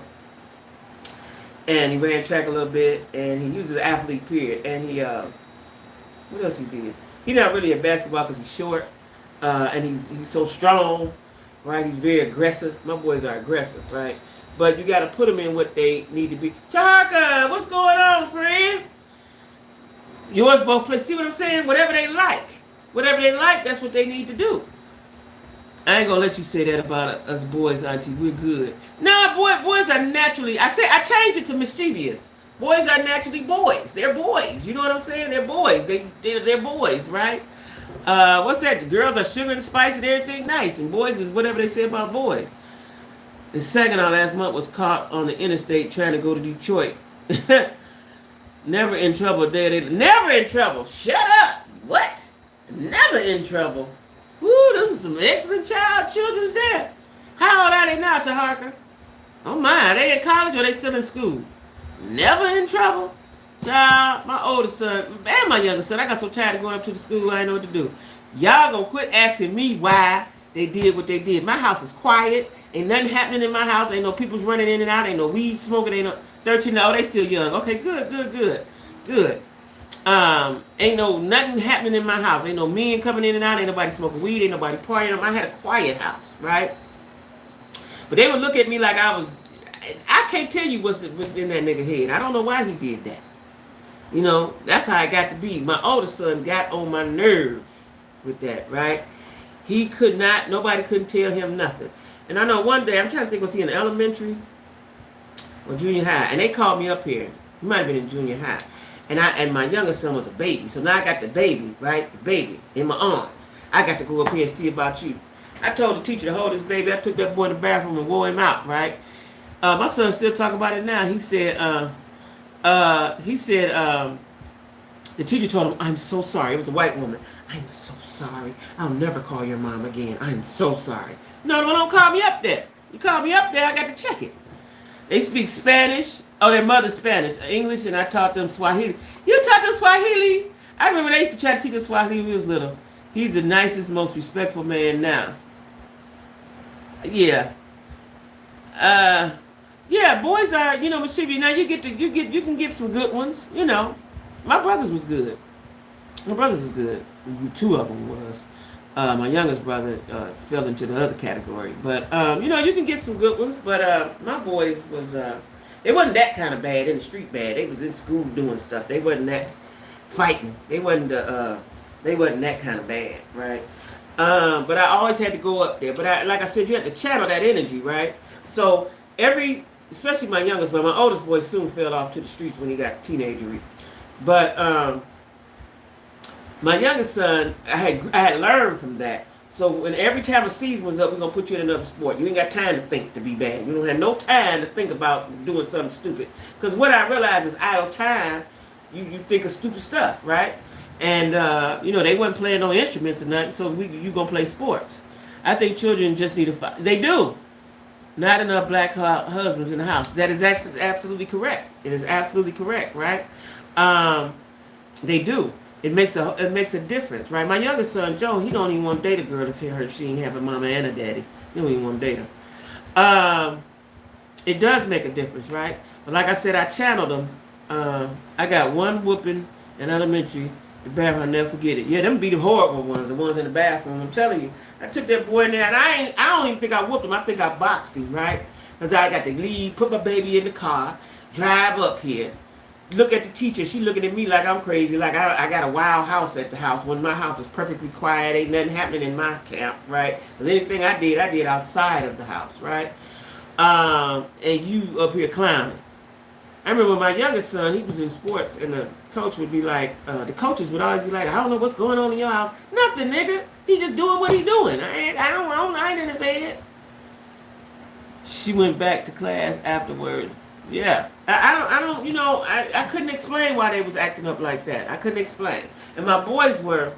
and he ran track a little bit, and he used his athlete period, and he, what else he did? He's not really a basketball because he's short, and he's so strong, right? He's very aggressive. My boys are aggressive, right? But you got to put them in what they need to be. Taka, what's going on, friend? Yours both play. See what I'm saying? Whatever they like, that's what they need to do. I ain't gonna let you say that about us boys, Auntie. We're good. Nah, boys are naturally. I changed it to mischievous. Boys are naturally boys. They're boys. You know what I'm saying? They're boys. They're boys, right? What's that? The girls are sugar and spice and everything nice, and boys is whatever they say about boys. The second on last month was caught on the interstate trying to go to Detroit. Never in trouble there. Never in trouble. Shut up. What? Never in trouble. Woo, those were some excellent children there. How old are they now, Taharka? Oh my, are they in college or are they still in school? Never in trouble. Child, my oldest son and my youngest son, I got so tired of going up to the school, I didn't know what to do. Y'all gonna quit asking me why they did what they did. My house is quiet. Ain't nothing happening in my house. Ain't no people running in and out. Ain't no weed smoking. Ain't no 13. Oh, they still young. Okay, good. Ain't no nothing happening in my house. Ain't no men coming in and out. Ain't nobody smoking weed. Ain't nobody partying. I had a quiet house, right? But they would look at me like I can't tell you what's in that nigga head. I don't know why he did that. You know, that's how I got to be. My oldest son got on my nerves with that, right? He could not, nobody couldn't tell him nothing. And I know one day, I'm trying to think, was he in elementary or junior high? And they called me up here. He might have been in junior high. And my youngest son was a baby. So now I got the baby, right? The baby in my arms. I got to go up here and see about you. I told the teacher to hold this baby. I took that boy in the bathroom and wore him out, right? My son still talking about it now. He said, the teacher told him, I'm so sorry. It was a white woman. I'm so sorry. I'll never call your mom again. I'm so sorry. No, don't call me up there. You call me up there, I got to check it. They speak Spanish. Oh, their mother's Spanish. English, and I taught them Swahili. You taught them Swahili? I remember they used to try to teach us Swahili when we was little. He's the nicest, most respectful man now. Yeah. Yeah, boys are, mischievous. Now you can get some good ones, My brothers was good. Two of them was. My youngest brother fell into the other category. But, you can get some good ones. But my boys was, they wasn't that kind of bad, in the street bad. They was in school doing stuff. They wasn't that fighting. They wasn't that kind of bad, right? But I always had to go up there. But like I said, you had to channel that energy, right? So especially my youngest, but my oldest boy soon fell off to the streets when he got teenagery. But my youngest son, I had learned from that. So when every time a season was up, we're gonna put you in another sport. You ain't got time to think to be bad. You don't have no time to think about doing something stupid. Because what I realized is idle time, you think of stupid stuff, right? And they wasn't playing no instruments or nothing, so you gonna play sports. I think children just need to fight. They do. Not enough black husbands in the house. That is absolutely correct. It is absolutely correct, right? They do. It makes a difference, right? My youngest son, Joe, he don't even want to date a girl if she ain't have a mama and a daddy. He don't even want to date her. It does make a difference, right? But like I said, I channeled them. I got one whooping in elementary. The bathroom, I'll never forget it. Yeah, them be the horrible ones, the ones in the bathroom. I'm telling you. I took that boy in there, and I don't even think I whooped him. I think I boxed him, right? Because I got to leave, put my baby in the car, drive up here, look at the teacher. She looking at me like I'm crazy, like I got a wild house at the house when my house is perfectly quiet. Ain't nothing happening in my camp, right? Because anything I did outside of the house, right? And you up here clowning. I remember my youngest son, he was in sports, and the coach would be like, the coaches would always be like, I don't know what's going on in your house. Nothing, nigga. He just doing what he doing. I ain't in his head. She went back to class afterwards. Yeah. I couldn't explain why they was acting up like that. I couldn't explain. And my boys were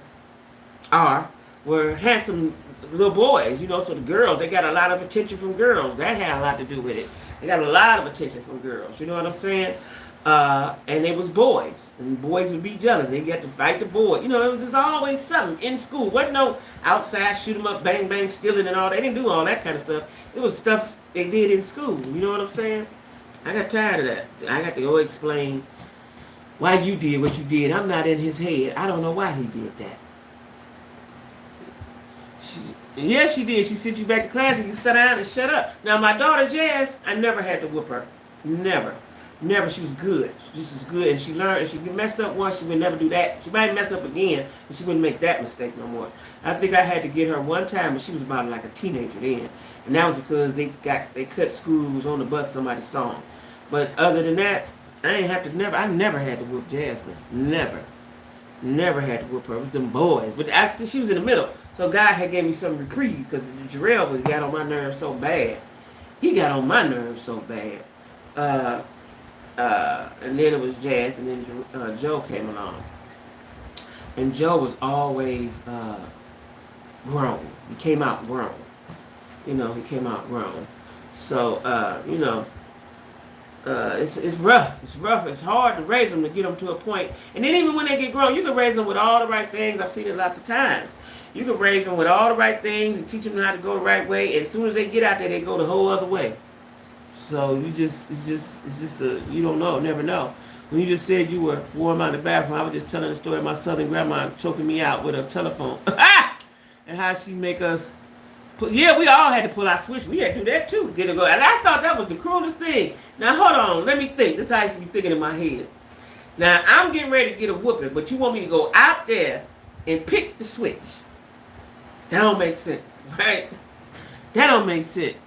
handsome little boys, so the girls, they got a lot of attention from girls. That had a lot to do with it. They got a lot of attention from girls, you know what I'm saying? And it was boys, and boys would be jealous. They got to fight the boy. It was just always something in school. Wasn't no outside shoot 'em up, bang bang, stealing and all. They didn't do all that kind of stuff. It was stuff they did in school. You know what I'm saying? I got tired of that. I got to go explain why you did what you did. I'm not in his head. I don't know why he did that. Yes, she did. She sent you back to class and you sat down and shut up. Now, my daughter Jazz, I never had to whoop her. Never. Never. She was good. She just as good. And she learned, and she messed up once, she would never do that. She might mess up again, and she wouldn't make that mistake no more. I think I had to get her one time, but she was about like a teenager then. And that was because they cut screws on the bus, somebody saw them. But other than that, I never had to whoop Jasmine. Never. Never had to whoop her. It was them boys. But she was in the middle. So God had gave me some reprieve because Jarrell got on my nerves so bad. He got on my nerves so bad. And then it was Jazz, and then Joe came along. And Joe was always grown. He came out grown. He came out grown. So, it's rough. It's rough. It's hard to raise them to get them to a point. And then even when they get grown, you can raise them with all the right things. I've seen it lots of times. You can raise them with all the right things and teach them how to go the right way. And as soon as they get out there, they go the whole other way. So it's just you don't know, never know. When you just said you were warm out of the bathroom, I was just telling the story of my southern grandma choking me out with a telephone. And how she make us. We all had to pull our switch. We had to do that too. Get it go. And I thought that was the cruelest thing. Now hold on, let me think. This is how I used to be thinking in my head. Now I'm getting ready to get a whooping, but you want me to go out there and pick the switch. That don't make sense, right? That don't make sense.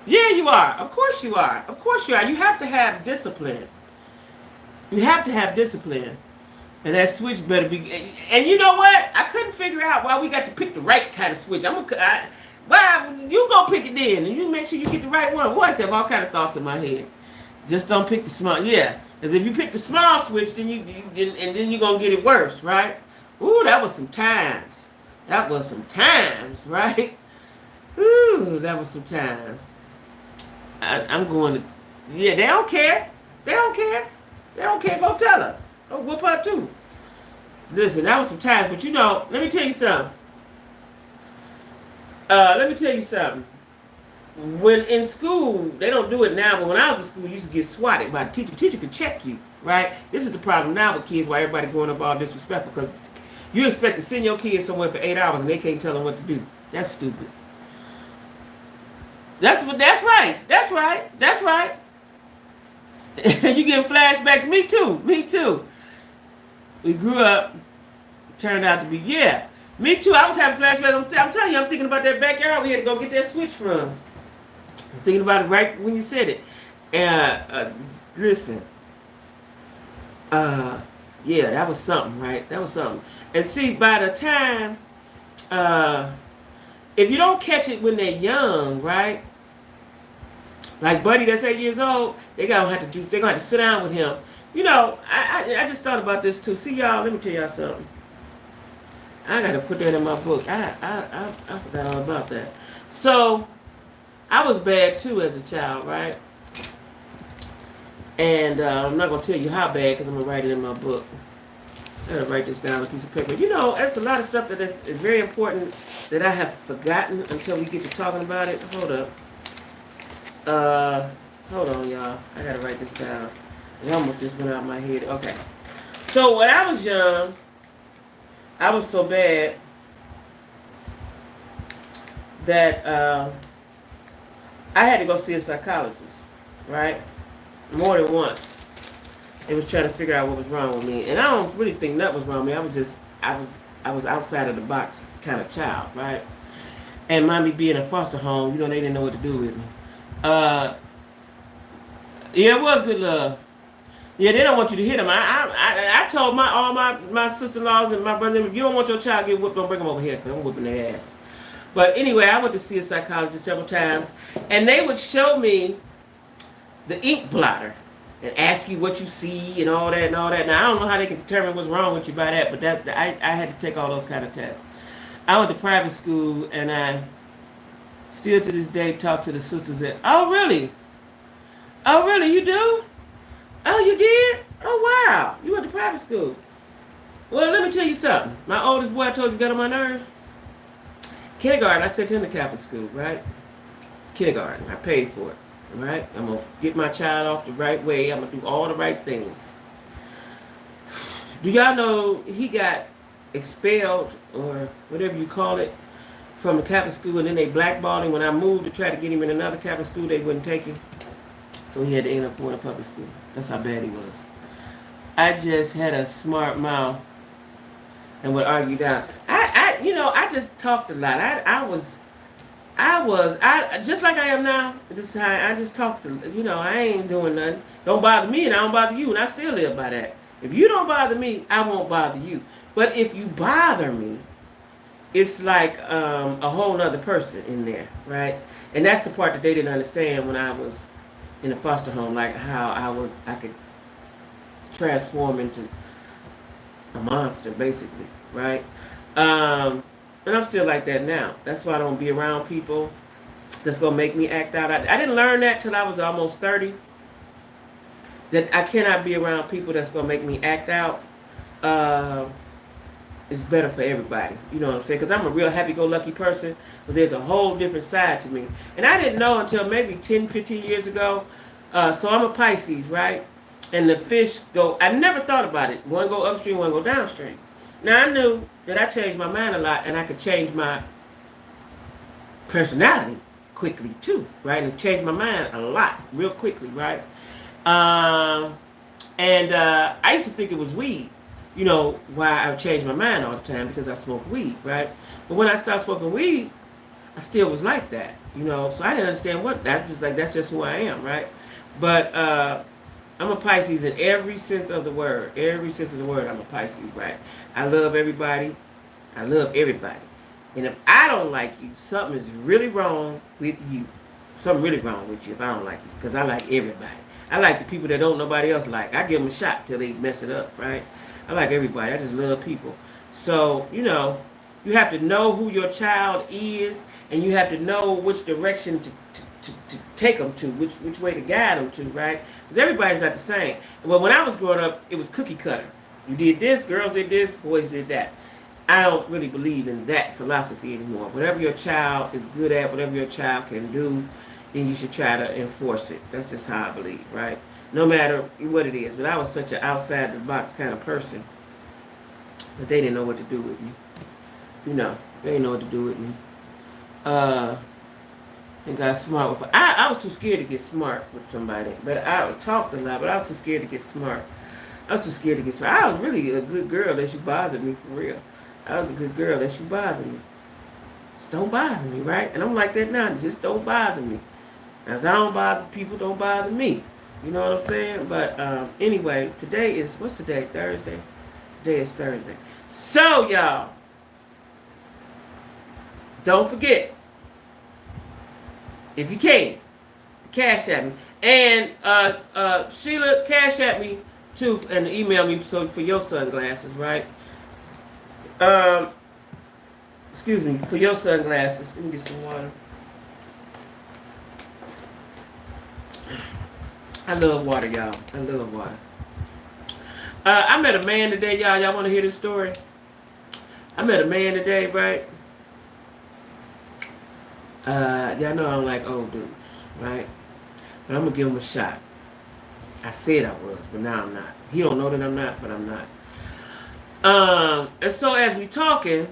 Yeah, you are. Of course you are. Of course you are. You have to have discipline. You have to have discipline. And that switch better be. And you know what? I couldn't figure out why we got to pick the right kind of switch. Well, you go pick it then, and you make sure you get the right one. Boy, I have all kind of thoughts in my head. Just don't pick the small. Yeah, because if you pick the small switch, then then you're gonna get it worse, right? Ooh, that was some times. That was some times, right? Ooh, that was some times. I'm going to. Yeah, they don't care. They don't care. They don't care. Go tell her. Go whoop her too. Listen, that was some times, but let me tell you something. When in school, they don't do it now, but when I was in school, you used to get swatted by the teacher. The teacher could check you, right? This is the problem now with kids, why everybody growing up all disrespectful, because you expect to send your kids somewhere for 8 hours and they can't tell them what to do. That's stupid. That's right. That's right. That's right. You get flashbacks. Me too. We grew up, turned out to be, yeah. Me too. I was having flashbacks. I'm telling you, I'm thinking about that backyard we had to go get that switch from. I'm thinking about it right when you said it. And listen. Yeah, that was something, right? That was something. And see, by the time, if you don't catch it when they're young, right? Like Buddy, that's 8 years old, they're gonna have to sit down with him. I just thought about this too. See y'all, let me tell y'all something. I gotta put that in my book. I forgot all about that. So I was bad too as a child, right? And I'm not gonna tell you how bad because I'm gonna write it in my book. I gotta write this down on a piece of paper. That's a lot of stuff that is very important that I have forgotten until we get to talking about it. Hold up. Hold on, y'all. I gotta write this down. It almost just went out of my head. Okay. So when I was young, I was so bad that I had to go see a psychologist, right? More than once. They was trying to figure out what was wrong with me. And I don't really think nothing was wrong with me. I was outside of the box kind of child, right? And mommy being in a foster home, they didn't know what to do with me. Yeah, it was good love. Yeah, they don't want you to hit them. I told all my sister-in-laws and my brother, if you don't want your child to get whooped, don't bring them over here because I'm whooping their ass. But anyway, I went to see a psychologist several times, and they would show me the ink blotter and ask you what you see and all that. Now, I don't know how they can determine what's wrong with you by that, but I had to take all those kind of tests. I went to private school, and I still to this day talk to the sisters that, oh, really? Oh, really? You do? Oh, you did? Oh, wow. You went to private school. Well, let me tell you something. My oldest boy I told you got on my nerves. Kindergarten, I sent him to Catholic school, right? Kindergarten. I paid for it, right? I'm going to get my child off the right way. I'm going to do all the right things. Do y'all know he got expelled, or whatever you call it, from the Catholic school, and then they blackballed him. When I moved to try to get him in another Catholic school, they wouldn't take him. So he had to end up going to public school. That's how bad he was. I just had a smart mouth and would argue down. I just talked a lot. I just like I am now. This is how I just talk to, I ain't doing nothing. Don't bother me and I don't bother you, and I still live by that. If you don't bother me, I won't bother you. But if you bother me, it's like a whole other person in there, right? And that's the part that they didn't understand when I was in a foster home, like how I could transform into a monster, basically, right? And I'm still like that now. That's why I don't be around people that's going to make me act out. I didn't learn that till I was almost 30. That I cannot be around people that's going to make me act out. It's better for everybody. You know what I'm saying? Because I'm a real happy-go-lucky person, but there's a whole different side to me. And I didn't know until maybe 10, 15 years ago. So I'm a Pisces, right? And the fish go, I never thought about it. One go upstream, one go downstream. Now I knew that I changed my mind a lot, and I could change my personality quickly too, right? And change my mind a lot, real quickly, right? I used to think it was weed, why I changed my mind all the time, because I smoked weed, right? But when I stopped smoking weed, I still was like that, so I didn't understand that's just who I am, right? But I'm a Pisces in every sense of the word. Every sense of the word, I'm a Pisces, right? I love everybody. I love everybody. And if I don't like you, something is really wrong with you. Something really wrong with you if I don't like you. Because I like everybody. I like the people that don't nobody else like. I give them a shot till they mess it up, right? I like everybody. I just love people. So, you have to know who your child is, and you have to know which direction to take them to, which way to guide them to, right? Because everybody's not the same. Well, when I was growing up, it was cookie cutter. You did this, girls did this, boys did that. I don't really believe in that philosophy anymore. Whatever your child is good at, whatever your child can do, then you should try to enforce it. That's just how I believe, right? No matter what it is. But I was such an outside-the-box kind of person that they didn't know what to do with me. They didn't know what to do with me. And got smart with I was too scared to get smart with somebody. But I talked a lot, but I was too scared to get smart. I was really a good girl that you bothered me, for real. I was a good girl that you bothered me. Just don't bother me, right? And I'm like that now. Just don't bother me. As I don't bother people, don't bother me. You know what I'm saying? But anyway, today is, what's today? Thursday? Today is Thursday. So, y'all, don't forget, if you can, cash at me. And Sheila, cash at me too, and email me for your sunglasses, right? Excuse me, for your sunglasses. Let me get some water. I love water, y'all. I love water. I met a man today, y'all. Y'all want to hear this story? I met a man today, right? Y'all know I don't like old dudes, right? But I'm going to give him a shot. I said I was, but now I'm not. He don't know that I'm not, but I'm not. And so as we talking,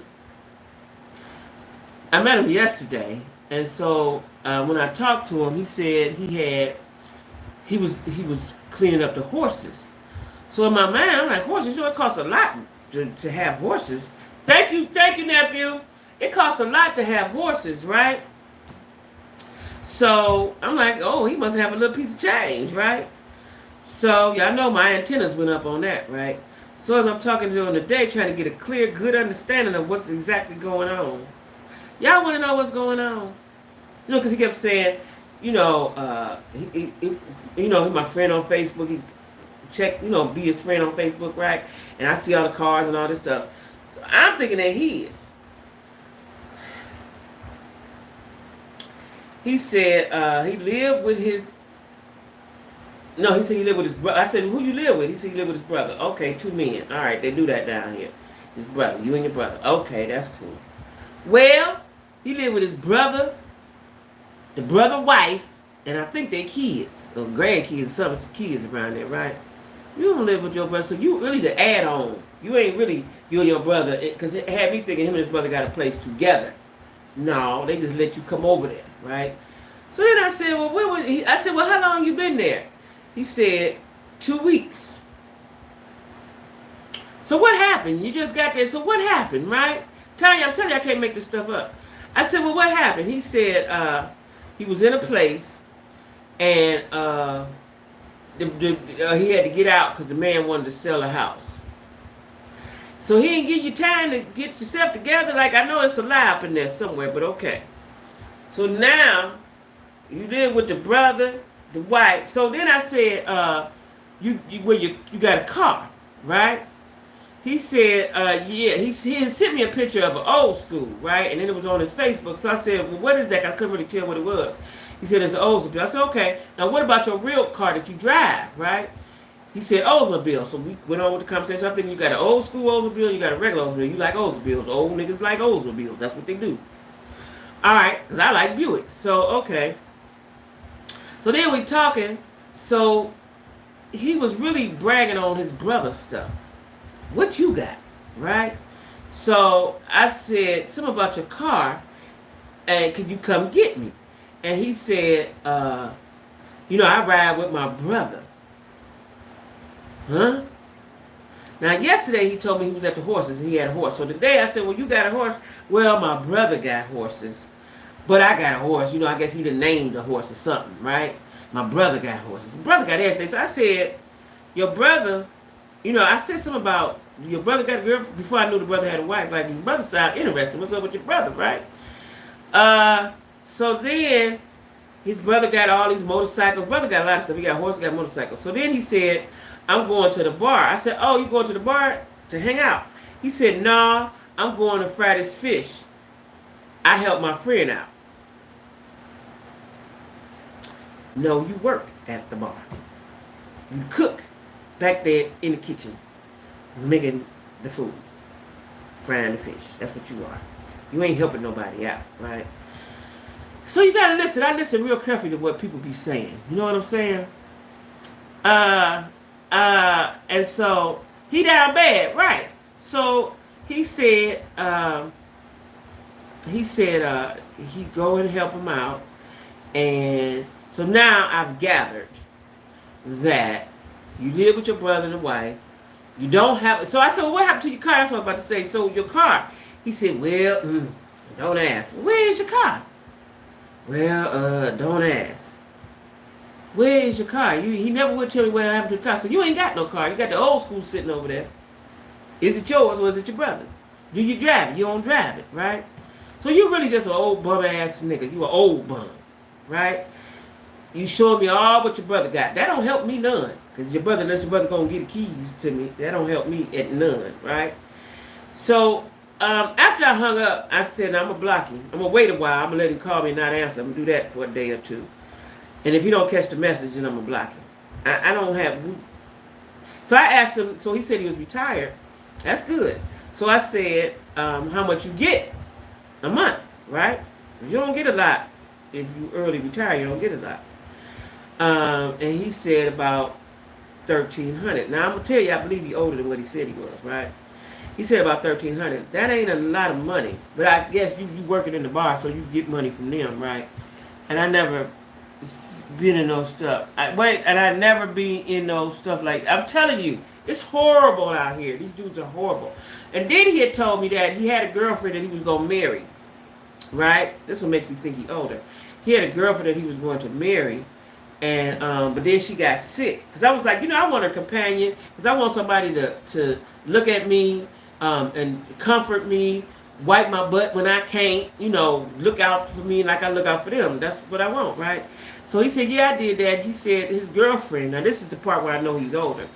I met him yesterday. And so when I talked to him, he said he was cleaning up the horses. So in my mind, I'm like, horses, it costs a lot to have horses. Thank you, nephew. It costs a lot to have horses, right? So I'm like, oh, he must have a little piece of change, right? So y'all know my antennas went up on that, right? So as I'm talking to him today, trying to get a clear, good understanding of what's exactly going on. Y'all want to know what's going on? Because he kept saying, he's my friend on Facebook. He check, be his friend on Facebook, right? And I see all the cars and all this stuff. So I'm thinking that he is. He said he lived with his... No, he said he lived with his brother. I said, who you live with? He said he lived with his brother. Okay, 2 men. All right, they do that down here. His brother, you and your brother. Okay, that's cool. Well, he lived with his brother, the brother wife, and I think they kids, or grandkids, some kids around there, right? You don't live with your brother, so you really the add-on. You ain't really you and your brother, because it had me thinking him and his brother got a place together. No, they just let you come over there, right? So then I said, well, where was he? I said, well, how long you been there? He said, 2 weeks. So what happened? You just got there. So what happened, right? Tanya, I'm telling you, I can't make this stuff up. I said, well, what happened? He said he was in a place and he had to get out because the man wanted to sell a house. So he didn't give you time to get yourself together. Like, I know it's a lie up in there somewhere, but okay. So now you live with the brother, the wife. So then I said, you got a car, right? He said, yeah, he sent me a picture of an old school, right? And then it was on his Facebook. So I said, well, what is that? I couldn't really tell what it was. He said, it's an Oldsmobile. I said, okay. Now, what about your real car that you drive, right? He said, Oldsmobile. So we went on with the conversation. I'm thinking you got an old school Oldsmobile, you got a regular Oldsmobile. You like Oldsmobiles. Old niggas like Oldsmobiles. That's what they do. All right, because I like Buicks. So, okay. So then we talking. So he was really bragging on his brother's stuff. What you got, right? So I said, something about your car, and could you come get me? And he said, I ride with my brother. Huh? Now, yesterday he told me he was at the horses and he had a horse. So today I said, well, you got a horse? Well, my brother got horses, but I got a horse. I guess he done named the horse or something, right? My brother got horses. His brother got everything. So I said, your brother... I said something about your brother got a girl before I knew the brother had a wife. Like, your brother sound interesting. What's up with your brother, right? So then his brother got all these motorcycles. Brother got a lot of stuff. He got horses, got motorcycles. So then he said, I'm going to the bar. I said, oh, you going to the bar to hang out? He said, no, I'm going to fry this fish. I help my friend out. No, you work at the bar. You cook back there in the kitchen, making the food, frying the fish. That's what you are. You ain't helping nobody out, right? So you gotta listen. I listen real carefully to what people be saying. You know what I'm saying? And so he down bad, right? So he said, he go and help him out, and so now I've gathered that you live with your brother and the wife. You don't have... So I said, well, what happened to your car? That's what I was about to say. So your car. He said, well, don't ask. Where is your car? Well, don't ask. Where is your car? He never would tell me what happened to the car. So you ain't got no car. You got the old school sitting over there. Is it yours or is it your brother's? Do you drive it? You don't drive it, right? So you really just an old bum-ass nigga. You an old bum, right? You showing me all what your brother got. That don't help me none. Because unless your brother gonna get the keys to me, that don't help me at none, right? So, after I hung up, I said, I'm gonna block him. I'm gonna wait a while. I'm gonna let him call me and not answer. I'm gonna do that for a day or two. And if he don't catch the message, then I'm gonna block him. I don't have... So I asked him, so he said he was retired. That's good. So I said, how much you get a month, right? If you don't get a lot, if you early retire, you don't get a lot. And he said about $1,300. Now I'm gonna tell you, I believe he's older than what he said he was, right? He said about $1,300. That ain't a lot of money, but I guess you working in the bar, so you get money from them, right? And I never been in those stuff. I never be in those stuff like... I'm telling you, it's horrible out here. These dudes are horrible. And then he had told me that he had a girlfriend that he was gonna marry, right? This one makes me think he's older. He had a girlfriend that he was going to marry. And but then she got sick, because I was like, I want a companion, because I want somebody to look at me and comfort me, wipe my butt when I can't, look out for me like I look out for them. That's what I want, right? So he said, yeah, I did that. He said his girlfriend, now this is the part where I know he's older.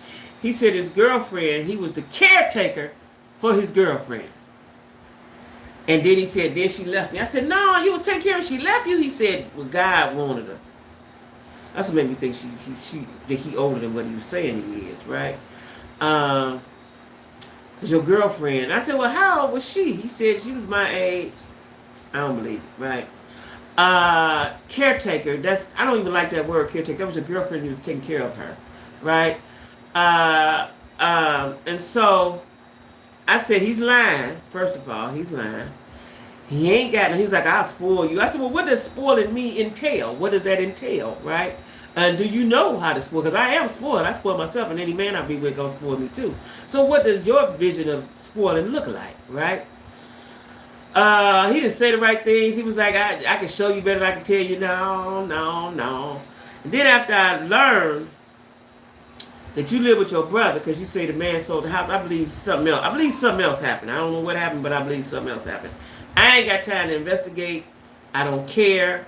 He said his girlfriend, he was the caretaker for his girlfriend. And then he said, then she left me. I said, no, you would take care of her. She left you? He said, well, God wanted her. That's what made me think that he older than what he was saying he is, right? Because your girlfriend... I said, well, how old was she? He said she was my age. I don't believe it, right? Caretaker, I don't even like that word, caretaker. That was your girlfriend who was taking care of her, right? And so I said, he's lying. First of all, he's lying. He ain't got no. He's like, I'll spoil you. I said, well, what does spoiling me entail? What does that entail, right? And do you know how to spoil? Because I am spoiled. I spoil myself, and any man I be with gonna spoil me too. So what does your vision of spoiling look like, right? He didn't say the right things. He was like, I can show you better than I can tell you. No, no, no. And then after I learned that you live with your brother, because you say the man sold the house, I believe something else. I believe something else happened. I don't know what happened, but I believe something else happened. I ain't got time to investigate. I don't care.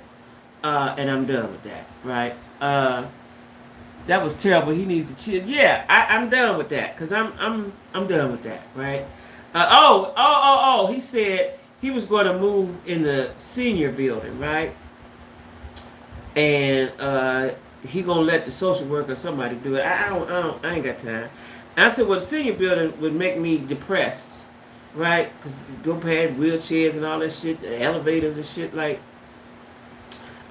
And I'm done with that, right? That was terrible. He needs to chill. Yeah, I'm done with that, because I'm done with that, right? He said he was going to move in the senior building, right? And he gonna let the social worker or somebody do it. I ain't got time. And I said, well, the senior building would make me depressed, right? Because you go past wheelchairs and all that shit, the elevators and shit. Like,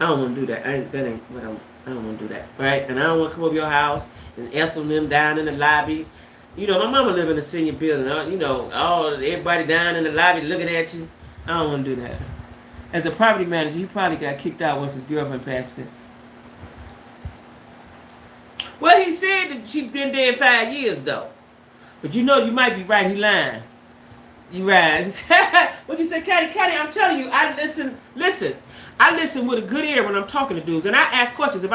I don't want to do that. I don't want to do that, right? And I don't want to come over your house and Ethel them down in the lobby. You know, my mama live in a senior building. You know, everybody down in the lobby looking at you. I don't want to do that. As a property manager, he probably got kicked out once his girlfriend passed it. Well, he said that she'd been dead 5 years, though. But you know, you might be right. He lying. You right. What you say, Caddy? Caddy, I'm telling you, I listen. I listen with a good ear when I'm talking to dudes, and I ask questions. I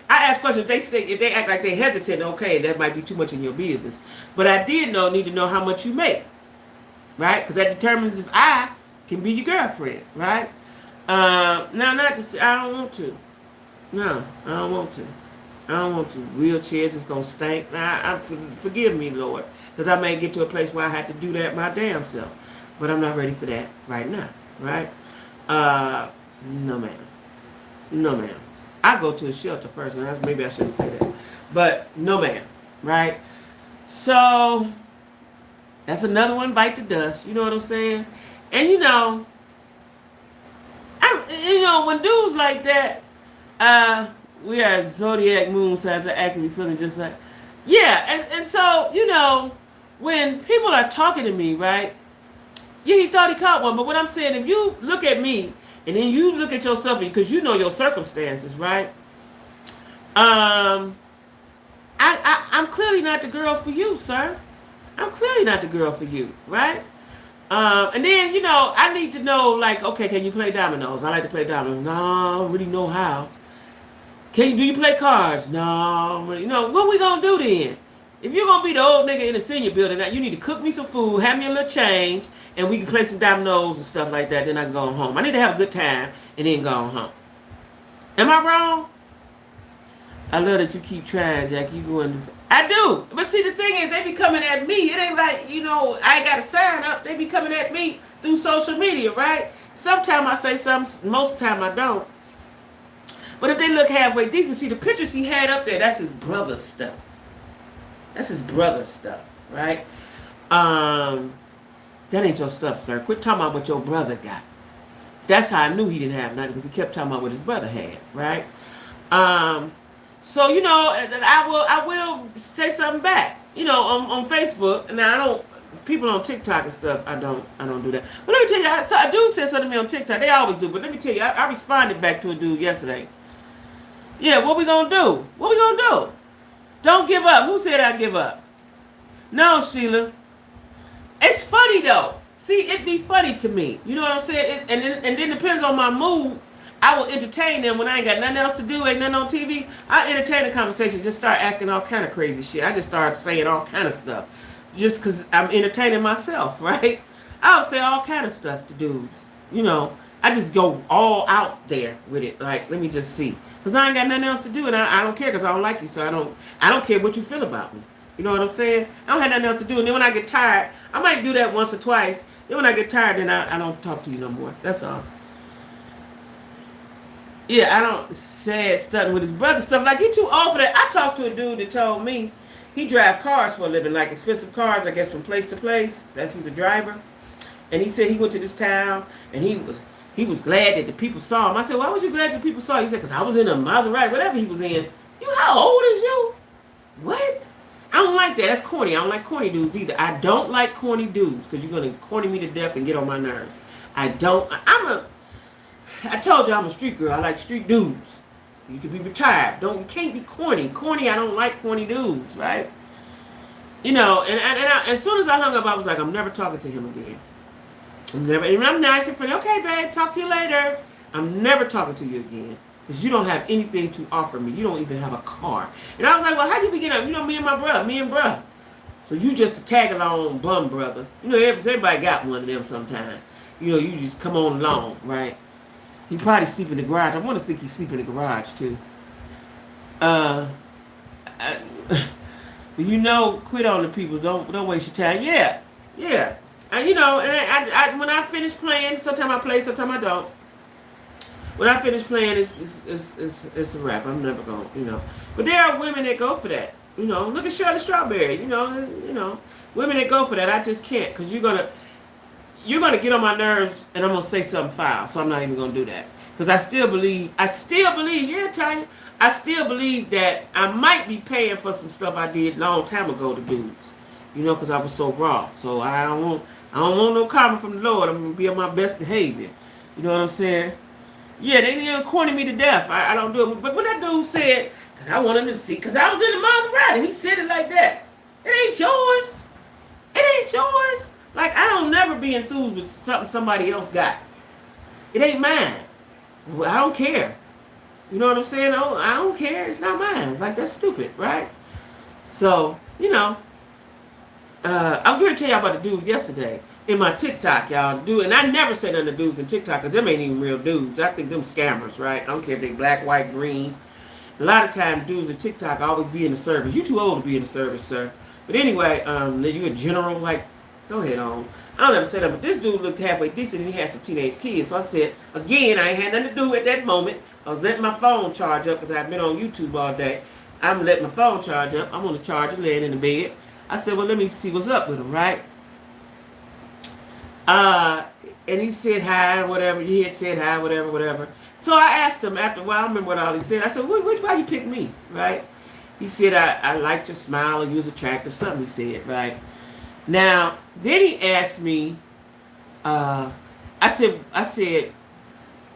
ask questions. If they act like they hesitant, okay, that might be too much in your business. But I need to know how much you make, right? Because that determines if I can be your girlfriend, right? Now, not to say I don't want to. No, I don't want to. I don't want to. Wheelchairs is gonna stink. Forgive me, Lord, because I may get to a place where I have to do that my damn self. But I'm not ready for that right now, right? No, ma'am. No, ma'am. I go to a shelter first, and maybe I shouldn't say that. But no, ma'am, right? So that's another one bite the dust. You know what I'm saying? And when dudes like that, we are zodiac moon signs are acting, feeling just like, yeah. And so when people are talking to me, right? Yeah, he thought he caught one, but what I'm saying, if you look at me and then you look at yourself, because you know your circumstances, right? I'm clearly not the girl for you, sir. I'm clearly not the girl for you, right? And then, I need to know, like, okay, can you play dominoes? I like to play dominoes. No, I don't really know how. Do you play cards? No. What we gonna do then? If you're gonna be the old nigga in the senior building, now you need to cook me some food, have me a little change, and we can play some dominoes and stuff like that. Then I can go home. I need to have a good time and then go home. Am I wrong? I love that you keep trying, Jack. You going? I do. But see, the thing is, they be coming at me. It ain't like I ain't got to sign up. They be coming at me through social media, right? Sometimes I say something. Most time I don't. But if they look halfway decent, see the pictures he had up there. That's his brother's stuff. That's his brother's stuff, right? That ain't your stuff, sir. Quit talking about what your brother got. That's how I knew he didn't have nothing, because he kept talking about what his brother had, right? So I will say something back, on Facebook. Now people on TikTok and stuff, I don't do that. But let me tell you, a dude said something to me on TikTok. They always do, but let me tell you, I responded back to a dude yesterday. Yeah, what we gonna do? What we gonna do? Don't give up. Who said I give up? No, Sheila. It's funny though. See, it be funny to me. You know what I'm saying? And then depends on my mood. I will entertain them when I ain't got nothing else to do, ain't nothing on TV. I entertain the conversation, just start asking all kind of crazy shit. I just start saying all kind of stuff. Just because I'm entertaining myself, right? I'll say all kind of stuff to dudes. I just go all out there with it. Like, let me just see. Because I ain't got nothing else to do, and I don't care, because I don't like you, so I don't care what you feel about me. You know what I'm saying? I don't have nothing else to do. And then when I get tired, I might do that once or twice. Then when I get tired, then I don't talk to you no more. That's all. Yeah, I don't say stunting with his brother stuff. Like, he too old for that. I talked to a dude that told me he drive cars for a living, like expensive cars, I guess, from place to place. He's a driver. And he said he went to this town, and he was glad that the people saw him. I said, why was you glad that people saw you? He said, because I was in a Maserati, whatever he was in. How old is you? What? I don't like that. That's corny. I don't like corny dudes either. I don't like corny dudes, because you're going to corny me to death and get on my nerves. I told you I'm a street girl. I like street dudes. You could be retired. You can't be corny. Corny, I don't like corny dudes, right? You know, and as soon as I hung up, I was like, I'm never talking to him again. I'm nice and friendly. Okay, babe, talk to you later. I'm never talking to you again. Because you don't have anything to offer me. You don't even have a car. And I was like, well, how you begin up? You know, me and bruh. So you just a tag along bum brother. You know, everybody got one of them sometime. You know, you just come on along, right? He probably sleep in the garage. I want to think he sleep in the garage too. You know, quit on the people. Don't waste your time. Yeah. And you know, and I when I finish playing, sometimes I play, sometimes I don't. When I finish playing, it's a wrap. I'm never going, you know. But there are women that go for that. You know, look at Shirley Strawberry. You know, women that go for that. I just can't, because you're gonna get on my nerves, and I'm gonna say something foul. So I'm not even gonna do that, because I still believe. Yeah, Tanya. I still believe that I might be paying for some stuff I did a long time ago to dudes. You know, because I was so raw. So I don't want no karma from the Lord. I'm gonna be on my best behavior. You know what I'm saying? Yeah, they didn't corner me to death. I don't do it. But what that dude said, because I want him to see, because I was in the Maserati, and he said it like that. It ain't yours. It ain't yours. Like, I don't never be enthused with something somebody else got. It ain't mine. I don't care. You know what I'm saying? I don't care. It's not mine. It's like, that's stupid, right? So, you know, I was going to tell y'all about the dude yesterday. In my TikTok, y'all, and I never say none of the dudes in TikTok, because them ain't even real dudes. I think them scammers, right? I don't care if they black, white, green. A lot of times, dudes in TikTok always be in the service. You too old to be in the service, sir. But anyway, you a general, like, go ahead on. I don't ever say that, but this dude looked halfway decent, and he had some teenage kids. So I said, again, I ain't had nothing to do at that moment. I was letting my phone charge up, because I've been on YouTube all day. I'm letting my phone charge up. I'm on the charger, laying in the bed. I said, well, let me see what's up with him, right? And he said hi, whatever. He had said hi, whatever. So I asked him after a while, I don't remember what all he said. I said, why you pick me, right? He said, I liked your smile, or you was attractive, something he said, right? Now, then he asked me, I said,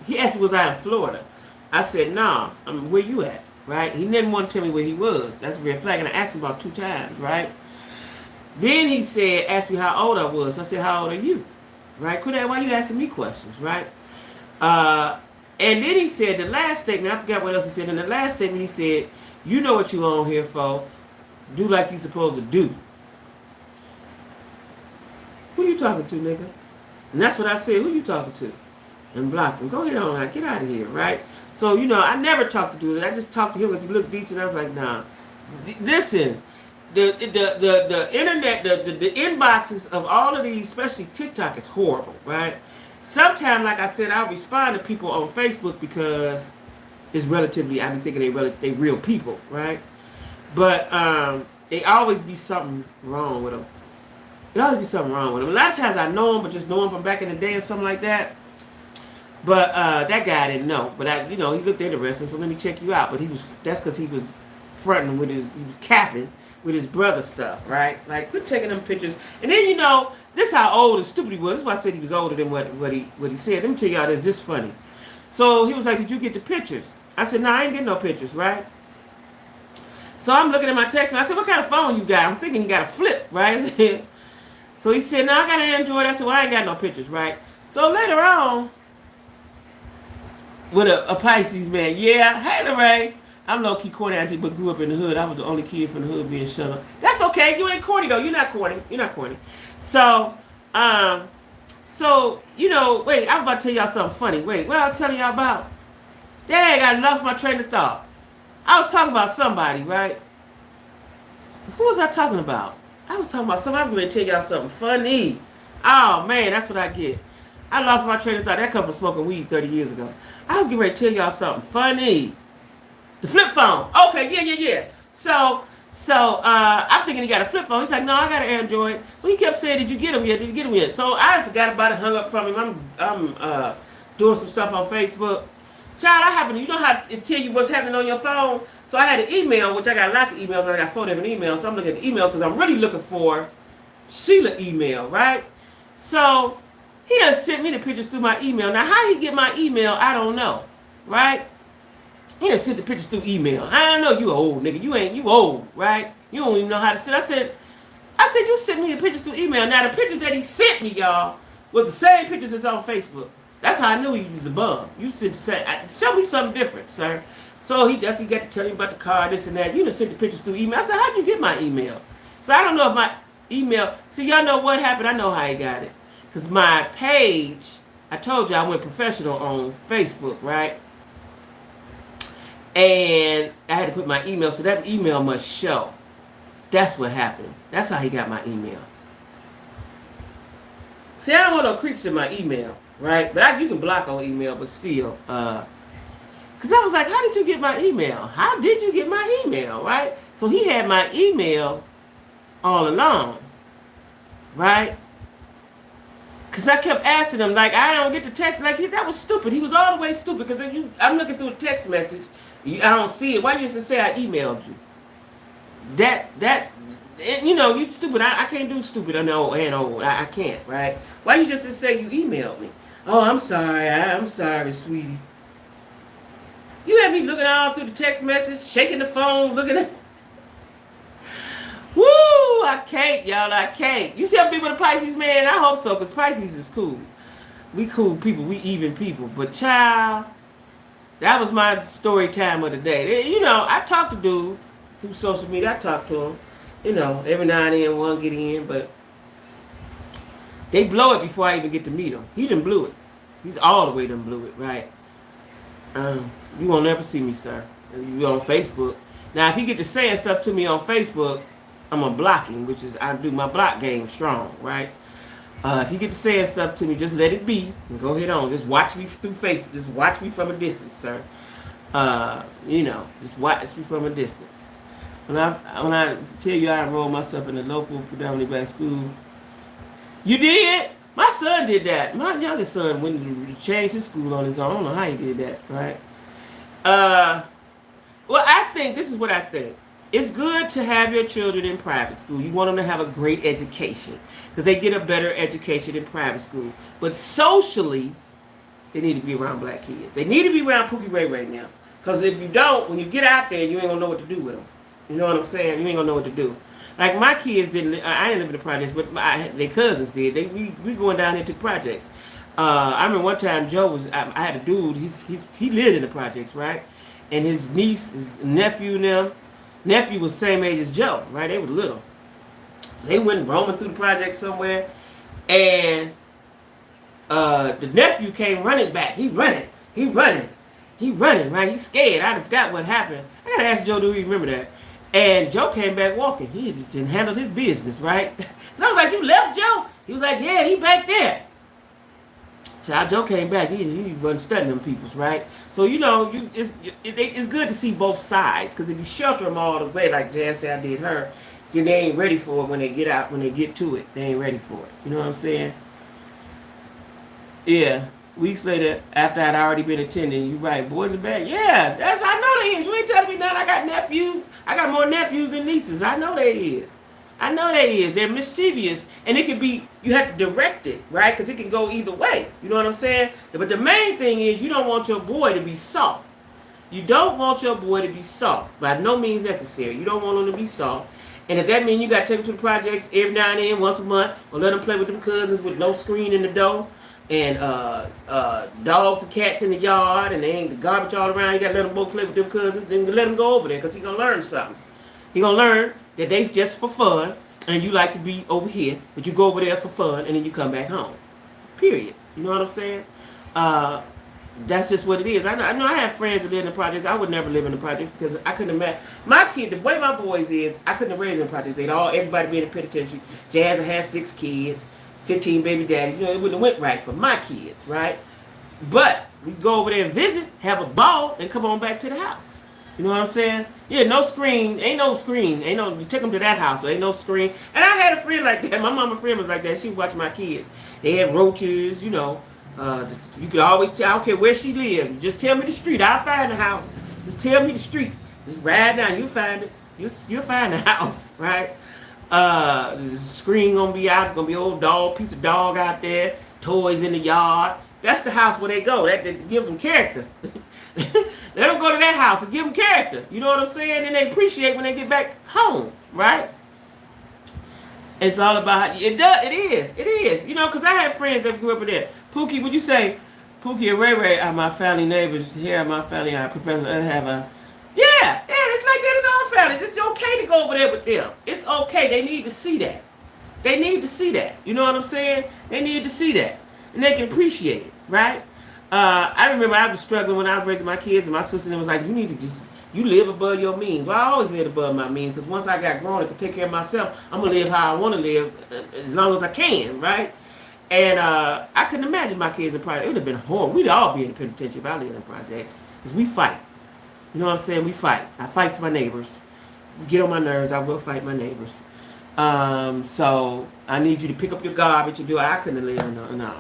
he asked me, was I in Florida? I said, no, where you at, right? He didn't want to tell me where he was. That's a red flag, and I asked him about 2 times, right? Then he said, asked me how old I was. I said, how old are you? Right? Why you asking me questions, right? And then he said, the last statement, I forgot what else he said. In the last statement, he said, you know what you on here for. Do like you supposed to do. Who you talking to, nigga? And that's what I said. Who you talking to? And blocked him. Go ahead on now. Get out of here, right? So, you know, I never talked to dudes. I just talked to him because he looked decent. I was like, nah. Listen. The internet, the inboxes of all of these, especially TikTok, is horrible, right? Sometimes, like I said, I'll respond to people on Facebook because it's relatively, I be thinking they real people, right? But they always be something wrong with them. There always be something wrong with them. A lot of times I know them, but just know them from back in the day or something like that. But that guy didn't know. But he looked interesting, so let me check you out. But that's because he was fronting with he was capping with his brother stuff, right? Like, quit taking them pictures. And then, this how old and stupid he was. This is why I said he was older than what he said. Let me tell y'all this funny. So he was like, did you get the pictures? I said, no, I ain't getting no pictures, right? So I'm looking at my text, and I said, what kind of phone you got? I'm thinking he got a flip, right? So he said, no, I got an Android. I said, well, I ain't got no pictures, right? So later on, with a Pisces man, yeah, hey, Lorraine. I'm low-key corny, but grew up in the hood. I was the only kid from the hood being shut up. That's okay. You ain't corny, though. You're not corny. So, wait, I was about to tell y'all something funny. Wait, what I was telling y'all about? Dang, I lost my train of thought. I was talking about somebody, right? Who was I talking about? I was talking about somebody. I was going to tell y'all something funny. Oh, man, that's what I get. I lost my train of thought. That come from smoking weed 30 years ago. I was getting ready to tell y'all something funny. The flip phone. Okay, yeah. So I'm thinking he got a flip phone. He's like, no, I got an Android. So he kept saying, did you get him yet? So I forgot about it, hung up from him. I'm doing some stuff on Facebook. Child, you know how to tell you what's happening on your phone? So I had an email, which I got lots of emails. I got 4 different emails. So I'm looking at the email because I'm really looking for Sheila email, right? So He done sent me the pictures through my email. Now, how he get my email, I don't know, right? He done sent the pictures through email. I don't know, you old nigga. You old, right? You don't even know how to sit. I said, you sent me the pictures through email. Now, the pictures that he sent me, y'all, was the same pictures that's on Facebook. That's how I knew he was a bum. You said, show me something different, sir. So he got to tell me about the car, this and that. You done sent the pictures through email. I said, how'd you get my email? So I don't know if my email, see, y'all know what happened. I know how he got it. Because my page, I told you I went professional on Facebook, right? And I had to put my email, so that email must show. That's what happened. That's how he got my email. See, I don't want no creeps in my email, right? But you can block on email, but still. Because I was like, how did you get my email? How did you get my email, right? So he had my email all along, right? Because I kept asking him, like, I don't get the text. Like, that was stupid. He was all the way stupid. Because I'm looking through a text message. I don't see it. Why you just say I emailed you? You stupid. I can't do stupid. I can't, right? Why you just say you emailed me? Oh, I'm sorry, sweetie. You had me looking all through the text message, shaking the phone, looking at... Woo! I can't, y'all. I can't. You see how people with a Pisces, man? I hope so, because Pisces is cool. We cool people. We even people. But, child, that was my story time of the day. I talk to dudes through social media. I talk to them. Every now and then one get in, but they blow it before I even get to meet them. He done blew it. He's all the way done blew it, right? You won't never see me, sir. You on Facebook. Now, if he get to saying stuff to me on Facebook, I'm going to block him, which is I do my block game strong, right? If you get to saying stuff to me, just let it be and go ahead on. Just watch me through Facebook. Just watch me from a distance, sir. Just watch me from a distance. When I tell you I enrolled myself in a local predominantly black school, you did? My son did that. My youngest son went to change his school on his own. I don't know how he did that, right? Well, I think, this is what I think. It's good to have your children in private school. You want them to have a great education because they get a better education in private school. But socially, they need to be around black kids. They need to be around Pookie Ray right now. Because if you don't, when you get out there, you ain't going to know what to do with them. You know what I'm saying? You ain't going to know what to do. Like my kids didn't, I didn't live in the projects, but their cousins did. We going down here to projects. I remember one time I had a dude, he lived in the projects, right? And his niece, his nephew and them, nephew was the same age as Joe, right? They were little. So they went roaming through the project somewhere, and the nephew came running back. He running, right? He's scared. I forgot what happened. I gotta ask Joe, do he remember that? And Joe came back walking. He didn't handle his business, right? So I was like, you left Joe? He was like, yeah, he back there. So Joe came back. He wasn't studying them peoples, right? So, it's good to see both sides. Because if you shelter them all the way, like Jazz said I did her, then they ain't ready for it when they get out, when they get to it. They ain't ready for it. You know what I'm saying? Yeah. Weeks later, after I'd already been attending, you right, boys are back. Yeah, I know they is. You ain't telling me nothing. I got nephews. I got more nephews than nieces. I know they is. They're mischievous. And it could be, you have to direct it, right? Because it can go either way. You know what I'm saying? But the main thing is you don't want your boy to be soft. You don't want your boy to be soft. By no means necessary. You don't want him to be soft. And if that means you got to take him to the projects every now and then, once a month, or let him play with them cousins with no screen in the door, and dogs and cats in the yard, and they ain't the garbage all around, you got to let them both play with them cousins, then let them go over there, because he's going to learn something. He's going to learn that they just for fun, and you like to be over here, but you go over there for fun, and then you come back home. Period. You know what I'm saying? That's just what it is. I know I have friends that live in the projects. I would never live in the projects because I couldn't imagine. My kid, the way my boys is, I couldn't have raised in the projects. Everybody be in the penitentiary. Jazz had 6 kids, 15 baby daddies. It wouldn't have went right for my kids, right? But we go over there and visit, have a ball, and come on back to the house. You know what I'm saying? Yeah, no screen. Ain't no screen. You take them to that house. So ain't no screen. And I had a friend like that. My mama friend was like that. She watched my kids. They had roaches, you could always tell, I don't care where she lived. Just tell me the street. I'll find the house. Just tell me the street. Just ride down. You'll find it. You'll find the house, right? The screen gonna be out. It's gonna be an old piece of dog out there. toys in the yard. That's the house where they go. That gives them character. Let them go to that house and give them character. You know what I'm saying? And they appreciate when they get back home, right? It's all about it. It is. You know, because I had friends that grew up in there. Pookie, would you say Pookie and Ray Ray are my family neighbors? Here are my family. I professor. I have a. Yeah. It's like that in all families. It's okay to go over there with them. It's okay. They need to see that. They need to see that. You know what I'm saying? They need to see that, and they can appreciate it, right? I remember I was struggling when I was raising my kids, and my sister was like, "You need to you live above your means." Well, I always lived above my means because once I got grown and could take care of myself, I'm gonna live how I want to live as long as I can, right? And I couldn't imagine my kids in the project. It would have been horrible. We'd all be in the penitentiary if I lived in projects because we fight. You know what I'm saying? We fight. I fight my neighbors. Get on my nerves. I will fight my neighbors. So I need you to pick up your garbage and do it. I couldn't live. No.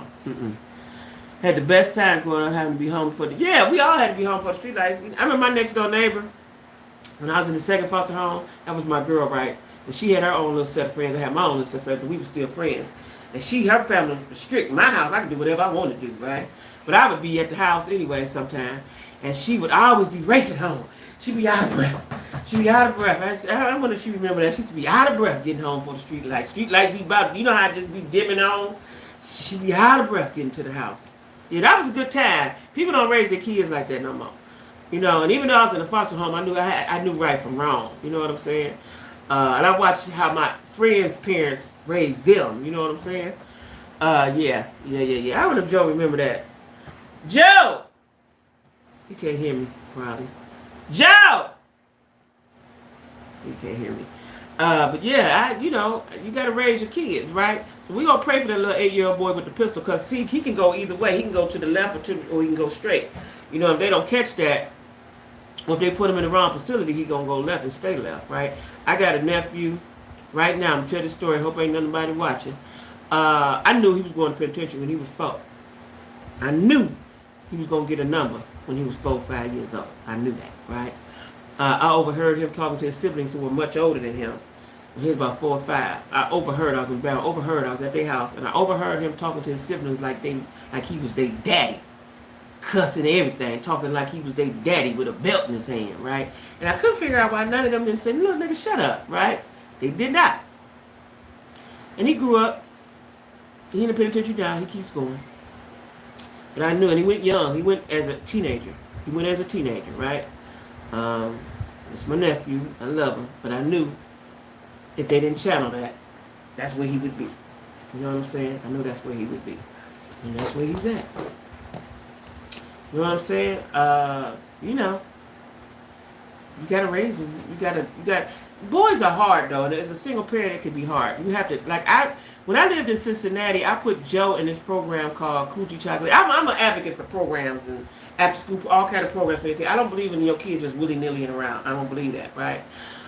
Had the best time growing up having to be home for the... Yeah, we all had to be home for the street lights. I remember my next door neighbor, when I was in the second foster home, that was my girl, right? And she had her own little set of friends. I had my own little set of friends, but we were still friends. And her family was strict. My house, I could do whatever I wanted to do, right? But I would be at the house anyway sometime. And she would always be racing home. She'd be out of breath. I wonder if she remember that. She used to be out of breath getting home for the street light. Street light be about, you know how I just be dipping on? She'd be out of breath getting to the house. Yeah, that was a good time. People don't raise their kids like that no more. You know, and even though I was in a foster home, I knew right from wrong. You know what I'm saying? And I watched how my friends' parents raised them. You know what I'm saying? Yeah. I wonder if Joe remember that. Joe! He can't hear me, probably. Joe! He can't hear me. But yeah, you got to raise your kids, right? So we're going to pray for that little 8-year-old boy with the pistol because, see, he can go either way. He can go to the left or he can go straight. You know, if they don't catch that, or if they put him in the wrong facility, he's going to go left and stay left, right? I got a nephew right now. I'm going to tell the story. Hope ain't nobody watching. I knew he was going to penitentiary when he was 4. I knew he was going to get a number when he was 4 or 5 years old. I knew that, right? I overheard him talking to his siblings who were much older than him. When he was about 4 or 5. I was in Bell. I was at their house, and I overheard him talking to his siblings like he was their daddy, cussing everything, talking like he was their daddy with a belt in his hand, right? And I couldn't figure out why none of them didn't say, "Little nigga, shut up," right? They did not. And he grew up. He in the penitentiary now. He keeps going. But I knew, and he went young. He went as a teenager. Right? It's my nephew. I love him. But I knew if they didn't channel that, that's where he would be. You know what I'm saying? I know that's where he would be. And that's where he's at. You know what I'm saying? You gotta raise them. You got. Boys are hard though, and as a single parent, it can be hard. You have to when I lived in Cincinnati, I put Joe in this program called Coochie Chocolate. I'm an advocate for programs and after school, all kind of programs for your kids. I don't believe in your kids just willy-nilly around. I don't believe that, right?